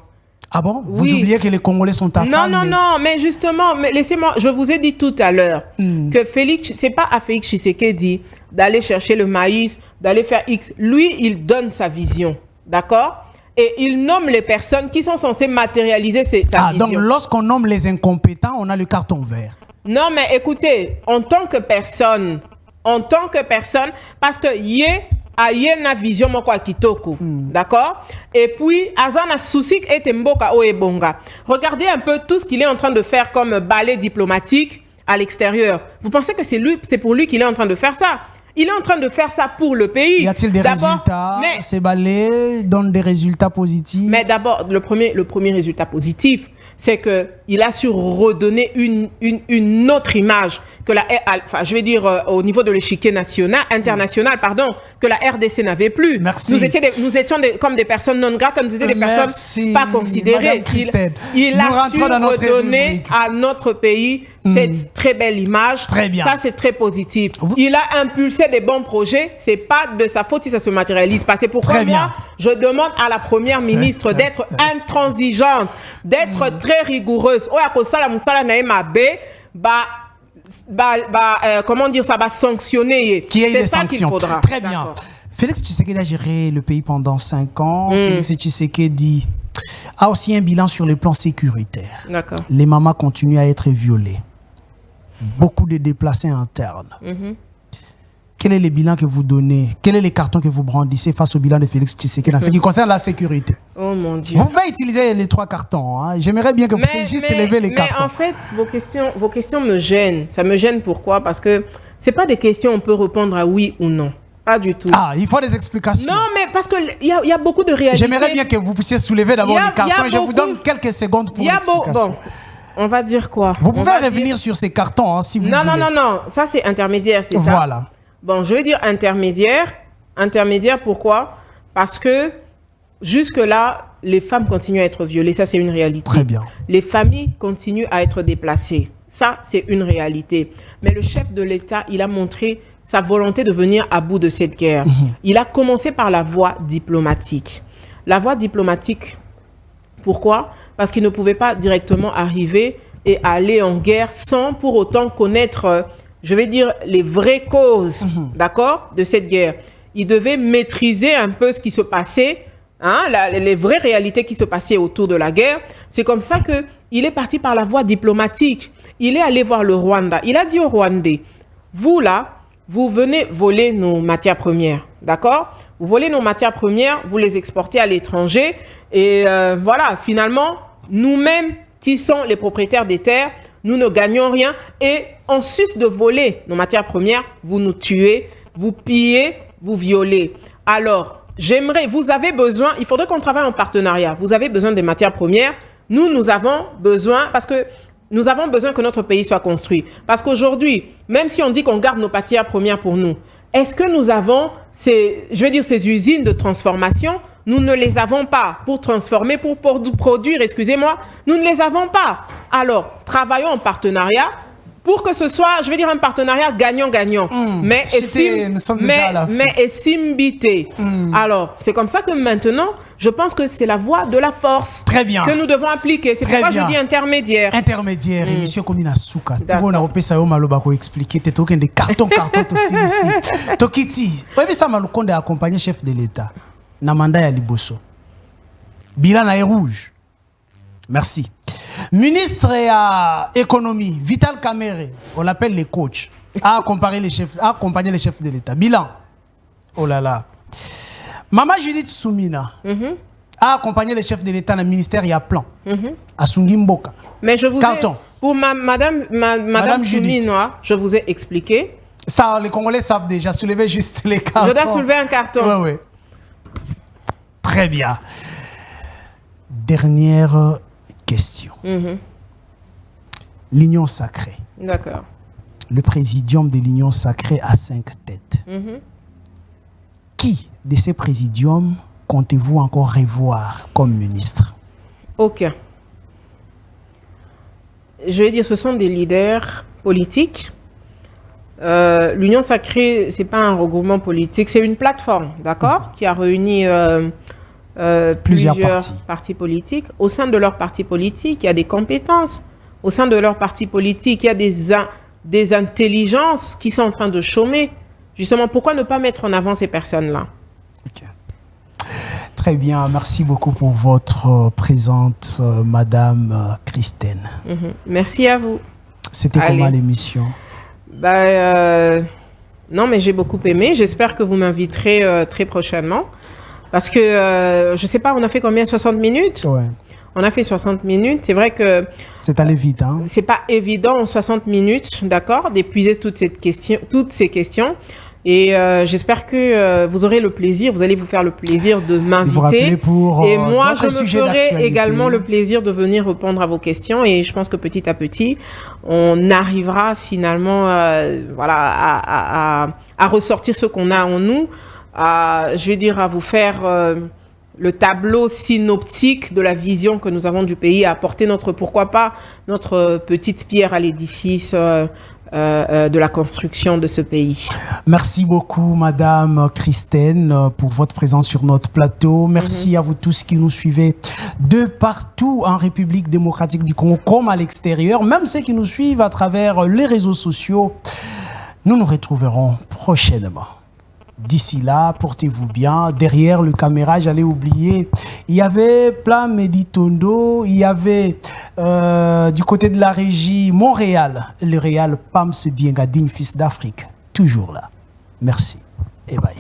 Ah bon? Vous oubliez que les Congolais sont affamés? Non, mais justement, laissez-moi, je vous ai dit tout à l'heure que Félix, c'est pas à Félix Tshisekedi d'aller chercher le maïs, d'aller faire X. Lui, il donne sa vision, d'accord? Et il nomme les personnes qui sont censées matérialiser sa vision. Donc lorsqu'on nomme les incompétents, on a le carton vert. Non, mais écoutez, en tant que personne, parce que na vision moko kitoko, d'accord? Et puis azana souci et mboka oebonga. Regardez un peu tout ce qu'il est en train de faire comme balai diplomatique à l'extérieur. Vous pensez que c'est pour lui qu'il est en train de faire ça? Il est en train de faire ça pour le pays. Y a-t-il des résultats? Ces balais donnent des résultats positifs? Mais d'abord, le premier résultat positif, c'est qu'il a su redonner une autre image que je vais dire au niveau de l'échiquier international, que la RDC n'avait plus. Merci. Nous étions comme des personnes non grates, nous étions des personnes pas considérées. Il a su redonner à notre pays cette très belle image. Très bien. Ça, c'est très positif. Il a impulsé des bons projets. C'est pas de sa faute si ça se matérialise pas. C'est pourquoi moi, je demande à la première ministre d'être intransigeante, d'être très rigoureuse. Comment dire, ça va sanctionner. C'est ça qu'il faudra. Très bien. Félix Tshisekedi a géré le pays pendant 5 ans. Félix Tshisekedi a aussi un bilan sur le plan sécuritaire. Les mamans continuent à être violées. Beaucoup de déplacés internes. Quel est le bilan que vous donnez? Quels sont les cartons que vous brandissez face au bilan de Félix Tshisekedi en ce qui concerne la sécurité? Oh mon Dieu. Vous pouvez utiliser les 3 cartons. Hein. J'aimerais bien que vous puissiez juste lever les cartons. Mais en fait, vos questions me gênent. Ça me gêne pourquoi? Parce que ce pas des questions on peut répondre à oui ou non. Pas du tout. Ah, il faut des explications. Non, mais parce qu'il y a beaucoup de réalités. J'aimerais bien que vous puissiez soulever d'abord les cartons. Je vous donne quelques secondes pour l'explication. Bon, on va dire quoi? Vous pouvez revenir sur ces cartons hein, si vous voulez. Non. Ça, c'est intermédiaire, c'est ça? Voilà. Bon, je vais dire intermédiaire. Intermédiaire, pourquoi? Parce que jusque-là, les femmes continuent à être violées. Ça, c'est une réalité. Très bien. Les familles continuent à être déplacées. Ça, c'est une réalité. Mais le chef de l'État, il a montré sa volonté de venir à bout de cette guerre. Il a commencé par la voie diplomatique. La voie diplomatique, pourquoi? Parce qu'il ne pouvait pas directement arriver et aller en guerre sans pour autant connaître... je vais dire, les vraies causes, d'accord, de cette guerre. Il devait maîtriser un peu ce qui se passait, hein, les vraies réalités qui se passaient autour de la guerre. C'est comme ça qu'il est parti par la voie diplomatique. Il est allé voir le Rwanda. Il a dit aux Rwandais, vous là, vous venez voler nos matières premières, d'accord? Vous volez nos matières premières, vous les exportez à l'étranger. Et voilà, finalement, nous-mêmes qui sommes les propriétaires des terres, nous ne gagnons rien et en sus de voler nos matières premières, vous nous tuez, vous pillez, vous violez. Alors, vous avez besoin, il faudrait qu'on travaille en partenariat. Vous avez besoin des matières premières. Nous avons besoin, parce que nous avons besoin que notre pays soit construit. Parce qu'aujourd'hui, même si on dit qu'on garde nos matières premières pour nous, est-ce que nous avons ces usines de transformation? Nous ne les avons pas pour transformer, pour produire, excusez-moi. Nous ne les avons pas. Alors, travaillons en partenariat pour que ce soit, un partenariat gagnant-gagnant. Mais simbité. Alors, c'est comme ça que maintenant, je pense que c'est la voie de la force. Très bien. Que nous devons appliquer. C'est pourquoi je dis intermédiaire. Intermédiaire. Émission comme une souka. Pour on a repéré ça, on m'a expliqué. T'es token de carton aussi ici. Tokiti. Oui, mais ça m'a le accompagné chef de l'État. Namanda ya Liboso. Bilan est rouge. Merci. Ministre à économie, Vital Kamerhe, on l'appelle les coachs, a accompagné les chefs de l'État. Bilan. Oh là là. Maman Judith Soumina a accompagné les chefs de l'État dans le ministère, il y a plan. À Sungimboka. Mais je vous pour madame Soumina, je vous ai expliqué. Ça, les Congolais savent déjà, soulever juste les cartons. Je dois soulever un carton. Oui. Très bien. Dernière question. L'Union sacrée. D'accord. Le présidium de l'Union sacrée a 5 têtes. Qui de ces présidiums comptez-vous encore revoir comme ministre? Aucun. Je vais dire, ce sont des leaders politiques. L'Union sacrée, ce n'est pas un regroupement politique, c'est une plateforme, d'accord, qui a réuni plusieurs partis politiques. Au sein de leur parti politique, il y a des compétences. Au sein de leur parti politique, il y a des intelligences qui sont en train de chômer. Justement, pourquoi ne pas mettre en avant ces personnes-là? Okay. Très bien, merci beaucoup pour votre présence, Madame Christine. Merci à vous. C'était comment l'émission? Non, mais j'ai beaucoup aimé. J'espère que vous m'inviterez très prochainement. Parce que, je ne sais pas, on a fait combien? 60 minutes? Ouais. On a fait 60 minutes. C'est vrai que... C'est allé vite, hein? C'est pas évident en 60 minutes, d'accord, d'épuiser toutes ces questions. Et j'espère que vous aurez le plaisir, vous allez vous faire le plaisir de m'inviter. Et moi, je me ferai également le plaisir de venir répondre à vos questions. Et je pense que petit à petit, on arrivera finalement voilà, à ressortir ce qu'on a en nous, je vais dire, à vous faire le tableau synoptique de la vision que nous avons du pays, à apporter pourquoi pas, notre petite pierre à l'édifice de la construction de ce pays. Merci beaucoup, Madame Christine, pour votre présence sur notre plateau. Merci à vous tous qui nous suivez de partout en République démocratique du Congo, comme à l'extérieur, même ceux qui nous suivent à travers les réseaux sociaux. Nous nous retrouverons prochainement. D'ici là, portez-vous bien. Derrière le caméra, j'allais oublier, il y avait Plan Meditondo, il y avait du côté de la régie Montréal, le Réal Pams Biengadine, fils d'Afrique. Toujours là. Merci et bye.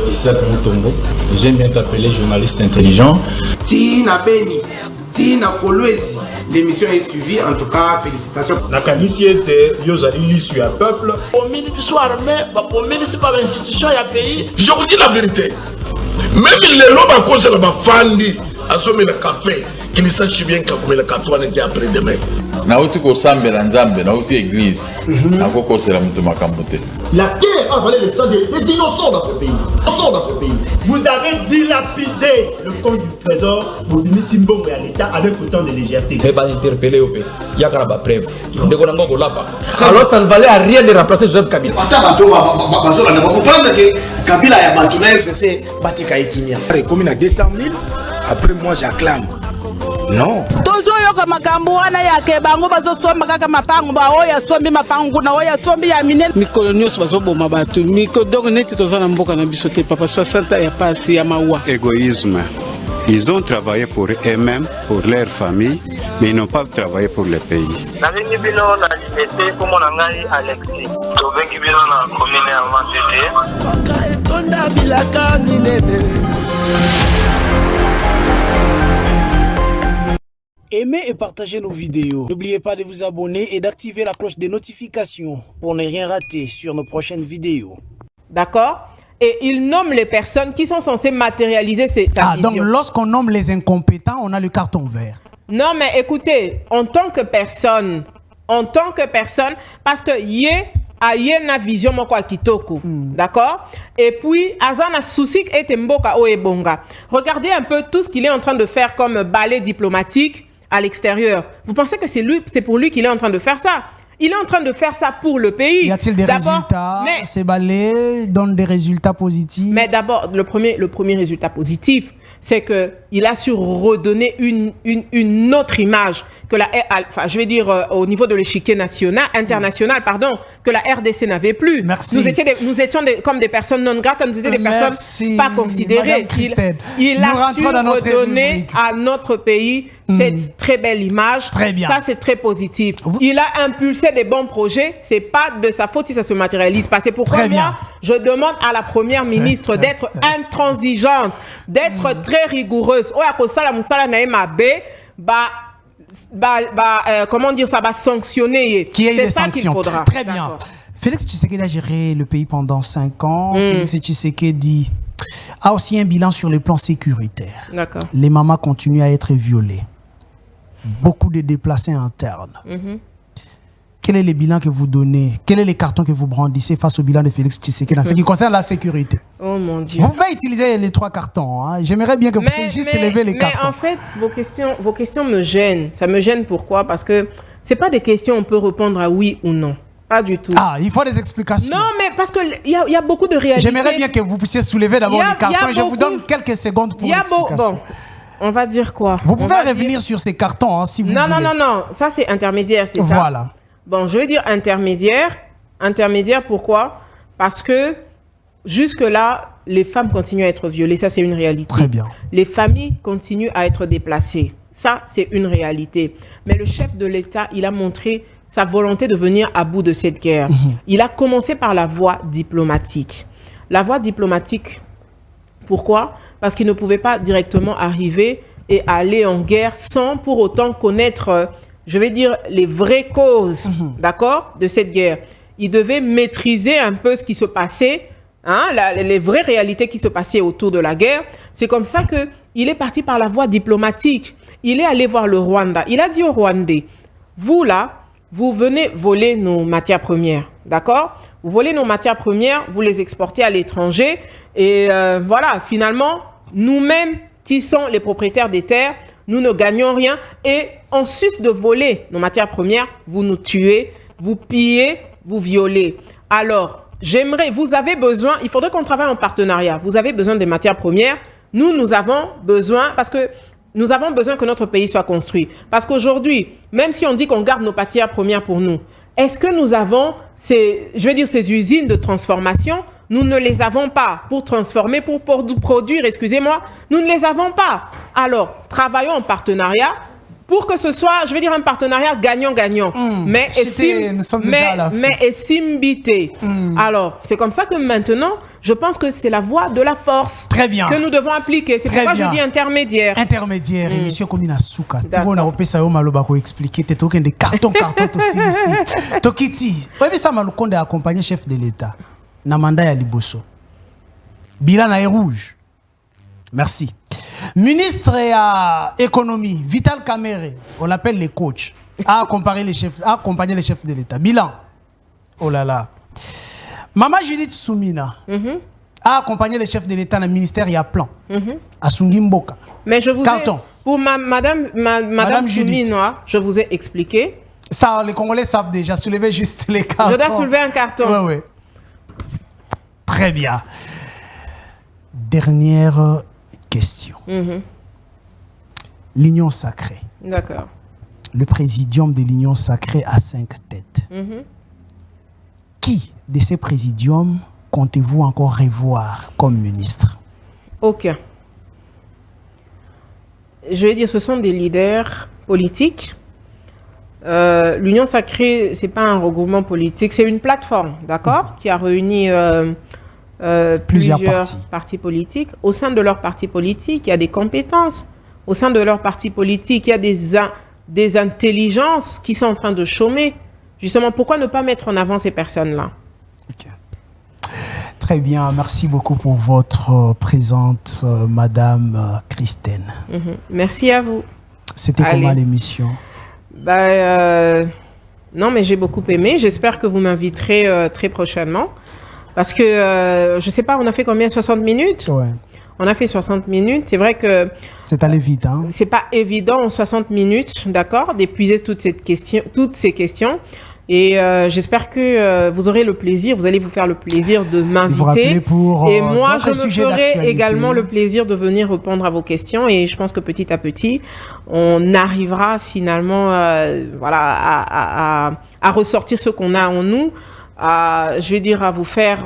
Isaac Moutombo, j'aime bien t'appeler journaliste intelligent. Tina Beni, Tina Kolwezi, l'émission est suivie, en tout cas, félicitations. La canisse était, Yozali l'issue à peuple. Au ministre soit armé, au ministre pas l'institution et à pays. Je vous dis la vérité. Même les lobes à cause de la fandi, à sommer le café, qui ne sache bien qu'à le café, on était après demain. Nauti ko sambe la nzambe, nauti église. Akoko c'est la mutuma kambote. La terre a avalé le sang des innocents dans ce pays. Vous avez dilapidé le compte du trésor pour donner Simbongo à l'État avec autant de légèreté. Je vais pas interpeller au pays. Il y a une preuve. Alors ça ne valait à rien de remplacer Joseph Kabila. Vous comprenez que Kabila a battu la FCC, Batika et Kimia. Comme il a 200 000, après moi j'acclame. Non. Toujours yoka makambo wana yake bango bazosomba kaka mapango ba oya sombi mapango na oya sombi ya minene mikolo nyos bazoboma batu miko donc neti tozana mboka na biso te papa 60 ya pasi ya mawa. Égoïsme. Ils ont travaillé pour eux-mêmes, pour leur famille, mais ils n'ont pas travaillé pour le pays. Navengi bino na liberté comme on ngai Alexis. Tovengi bino na commune ya Matete. Konda bilaka ninene. Aimez et partagez nos vidéos. N'oubliez pas de vous abonner et d'activer la cloche des notifications pour ne rien rater sur nos prochaines vidéos. D'accord? Et il nomme les personnes qui sont censées matérialiser sa vision. Donc lorsqu'on nomme les incompétents, on a le carton vert. Non, mais écoutez, en tant que personne, parce que ayena vision moko kitoko, d'accord? Et puis azana souci et mboka o ebonga. Regardez un peu tout ce qu'il est en train de faire comme balai diplomatique à l'extérieur. Vous pensez que c'est pour lui qu'il est en train de faire ça? Il est en train de faire ça pour le pays. Y a-t-il des résultats? Ces balais donnent des résultats positifs? Mais d'abord, le premier résultat positif, c'est qu'il a su redonner une autre image que je vais dire au niveau de l'échiquier international, pardon, que la RDC n'avait plus. Merci. Nous étions comme des personnes non grates, nous étions des personnes pas considérées. Il a su redonner à notre pays cette très belle image. Très bien. Ça, c'est très positif. Il a impulsé des bons projets. C'est pas de sa faute si ça se matérialise pas. C'est pourquoi moi, je demande à la première ministre d'être intransigeante, d'être très rigoureuse. Comment dire, ça va sanctionner. C'est ça qu'il faudra. Très bien. Félix Tshisekedi a géré le pays pendant 5 ans. Félix Tshisekedi a aussi un bilan sur le plan sécuritaire. D'accord. Les mamans continuent à être violées. Beaucoup de déplacés internes. Quel est le bilan que vous donnez? Quel est le carton que vous brandissez face au bilan de Félix Tshisekedi en ce qui concerne la sécurité? Oh mon Dieu. Vous pouvez utiliser les 3 cartons. Hein. J'aimerais bien que vous puissiez juste lever les cartons. Mais en fait, vos questions me gênent. Ça me gêne pourquoi? Parce que ce pas des questions on peut répondre à oui ou non. Pas du tout. Ah, il faut des explications. Non, mais parce qu'il y a beaucoup de réalités. J'aimerais bien que vous puissiez soulever d'abord les cartons et je vous donne quelques secondes pour l'explication. Bon, on va dire quoi? Vous pouvez revenir sur ces cartons hein, si vous voulez. Non. Ça, c'est intermédiaire, c'est ça? Voilà. Bon, je vais dire intermédiaire. Intermédiaire, pourquoi? Parce que jusque-là, les femmes continuent à être violées. Ça, c'est une réalité. Très bien. Les familles continuent à être déplacées. Ça, c'est une réalité. Mais le chef de l'État, il a montré sa volonté de venir à bout de cette guerre. Il a commencé par la voie diplomatique. La voie diplomatique, pourquoi? Parce qu'il ne pouvait pas directement arriver et aller en guerre sans pour autant connaître, je vais dire, les vraies causes, d'accord, de cette guerre. Il devait maîtriser un peu ce qui se passait, hein, les vraies réalités qui se passaient autour de la guerre. C'est comme ça qu'il est parti par la voie diplomatique. Il est allé voir le Rwanda. Il a dit aux Rwandais, vous là, vous venez voler nos matières premières, d'accord? Vous volez nos matières premières, vous les exportez à l'étranger et voilà, finalement, nous-mêmes qui sommes les propriétaires des terres, nous ne gagnons rien et en sus de voler nos matières premières, vous nous tuez, vous pillez, vous violez. Alors, vous avez besoin, il faudrait qu'on travaille en partenariat. Vous avez besoin des matières premières, nous avons besoin, parce que nous avons besoin que notre pays soit construit. Parce qu'aujourd'hui, même si on dit qu'on garde nos matières premières pour nous, est-ce que nous avons ces usines de transformation? Nous ne les avons pas pour transformer, pour produire, excusez-moi, nous ne les avons pas. Alors, travaillons en partenariat pour que ce soit, je vais dire, un partenariat gagnant-gagnant. Mais essimbité. Alors, c'est comme ça que maintenant, je pense que c'est la voie de la force. Très bien. Que nous devons appliquer. C'est pourquoi je dis intermédiaire. Intermédiaire. Et monsieur Komina Souka. Pour on a repéré ça, on m'a expliqué. T'es token de carton aussi ici. Tokiti. Oui, ça m'a le accompagné chef de l'État. Namanda ya Liboso. Bilan est rouge. Merci. Ministre à économie, Vital Kamerhe, on l'appelle les coachs, a accompagné les chefs de l'État. Bilan. Oh là là. Maman Judith Soumina a accompagné les chefs de l'État dans le ministère, il y a plan. À Sungimboka. Mais je vous pour madame Soumina, je vous ai expliqué. Ça, les Congolais savent déjà, soulever juste les cartons. Je dois soulever un carton. Oui. Très bien. Dernière question. L'Union sacrée. D'accord. Le présidium de l'Union sacrée a 5 têtes. Qui de ces présidiums comptez-vous encore revoir comme ministre? Aucun. Je vais dire, ce sont des leaders politiques. L'Union sacrée, ce n'est pas un regroupement politique, c'est une plateforme, d'accord, qui a réuni plusieurs partis politiques. Au sein de leur parti politique, il y a des compétences. Au sein de leur parti politique, il y a des intelligences qui sont en train de chômer. Justement, pourquoi ne pas mettre en avant ces personnes-là? Très bien, merci beaucoup pour votre présence, Madame Christine. Merci à vous. C'était comment l'émission? Non, mais j'ai beaucoup aimé. J'espère que vous m'inviterez très prochainement. Parce que, je ne sais pas, on a fait combien? 60 minutes? Ouais. On a fait 60 minutes. C'est vrai que... C'est allé vite, hein? C'est pas évident en 60 minutes, d'accord, d'épuiser toutes ces questions. Et j'espère que vous aurez le plaisir, vous allez vous faire le plaisir de m'inviter. Et moi, je me ferai également le plaisir de venir répondre à vos questions. Et je pense que petit à petit, on arrivera finalement à ressortir ce qu'on a en nous. Je vais dire à vous faire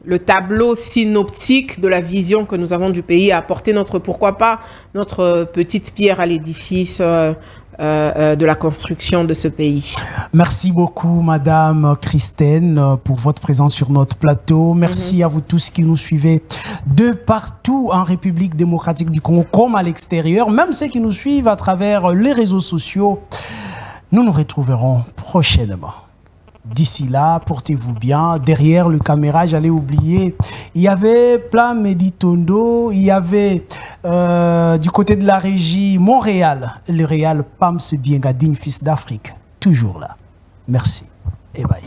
le tableau synoptique de la vision que nous avons du pays, à apporter pourquoi pas, notre petite pierre à l'édifice de la construction de ce pays. Merci beaucoup, Madame Christine, pour votre présence sur notre plateau. Merci à vous tous qui nous suivez de partout en République démocratique du Congo, comme à l'extérieur, même ceux qui nous suivent à travers les réseaux sociaux. Nous nous retrouverons prochainement. D'ici là, portez-vous bien. Derrière le caméra, j'allais oublier, il y avait Plan Meditondo, il y avait du côté de la régie Montréal, le Réal Pams Biengadine, fils d'Afrique. Toujours là. Merci et bye.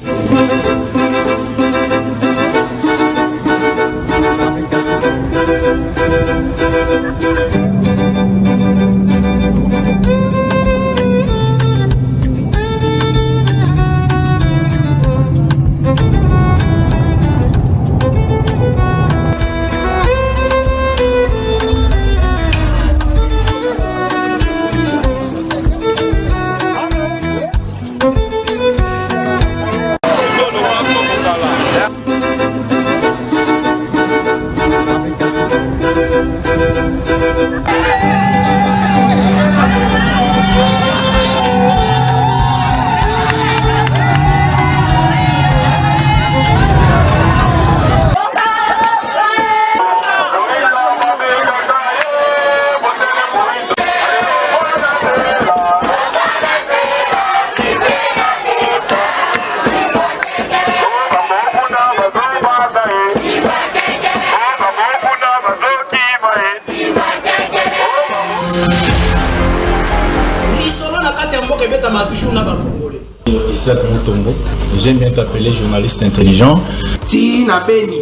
Isaac Mutombo, j'aime bien t'appeler journaliste intelligent. Tina Beni,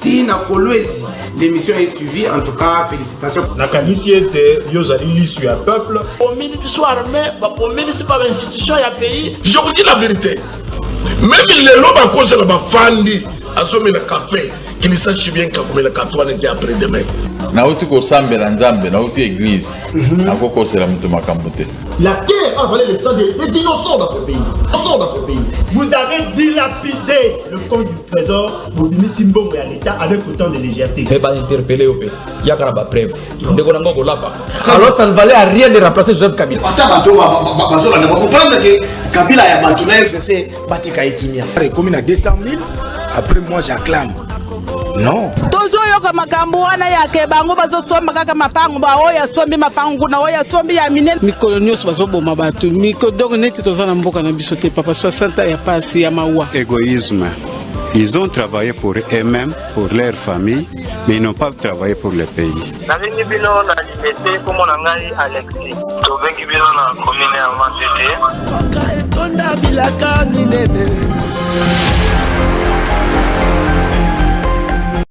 Tina Kolwezi, l'émission est suivie, en tout cas félicitations. Nakanisi était Yozali l'issue à peuple. Au ministre soit armé, au ministre pas l'institution, il y a pays. Je vous dis la vérité. Même les lobes à cause de la fandi, à sommer le café, qui ne sache bien qu'à le café, on était après demain. Nauti ko sambela nzambe nauti église akoko sera mutu makambote. La guerre a volé le sang des innocents dans ce pays. Vous avez dilapidé le compte du trésor Bobini Simbongo et à l'État avec autant de légèreté. Mais pas interpellé au pays. Il y a une preuve. Alors ça ne valait à rien de remplacer Joseph Kabila. On va comprendre que Kabila a battu la FCC, Batika et Kimia. Comme il a 200 000, après moi j'acclame. Non. Tozoyoka makambo wana yake bango bazosomba kaka mapango ba oya sombi mapango na oya sombi ya minene mikolo nyonso bazoboma bato mikodongo neti tozana mboka na biso te papa 60 ya pasi ya mawa. Égoïsme. Ils ont travaillé pour eux-mêmes, pour leur famille, mais ils n'ont pas travaillé pour le pays. Nalingi bino na limité comme on ngai Alexis. Tobengi bino na commune ya Matete.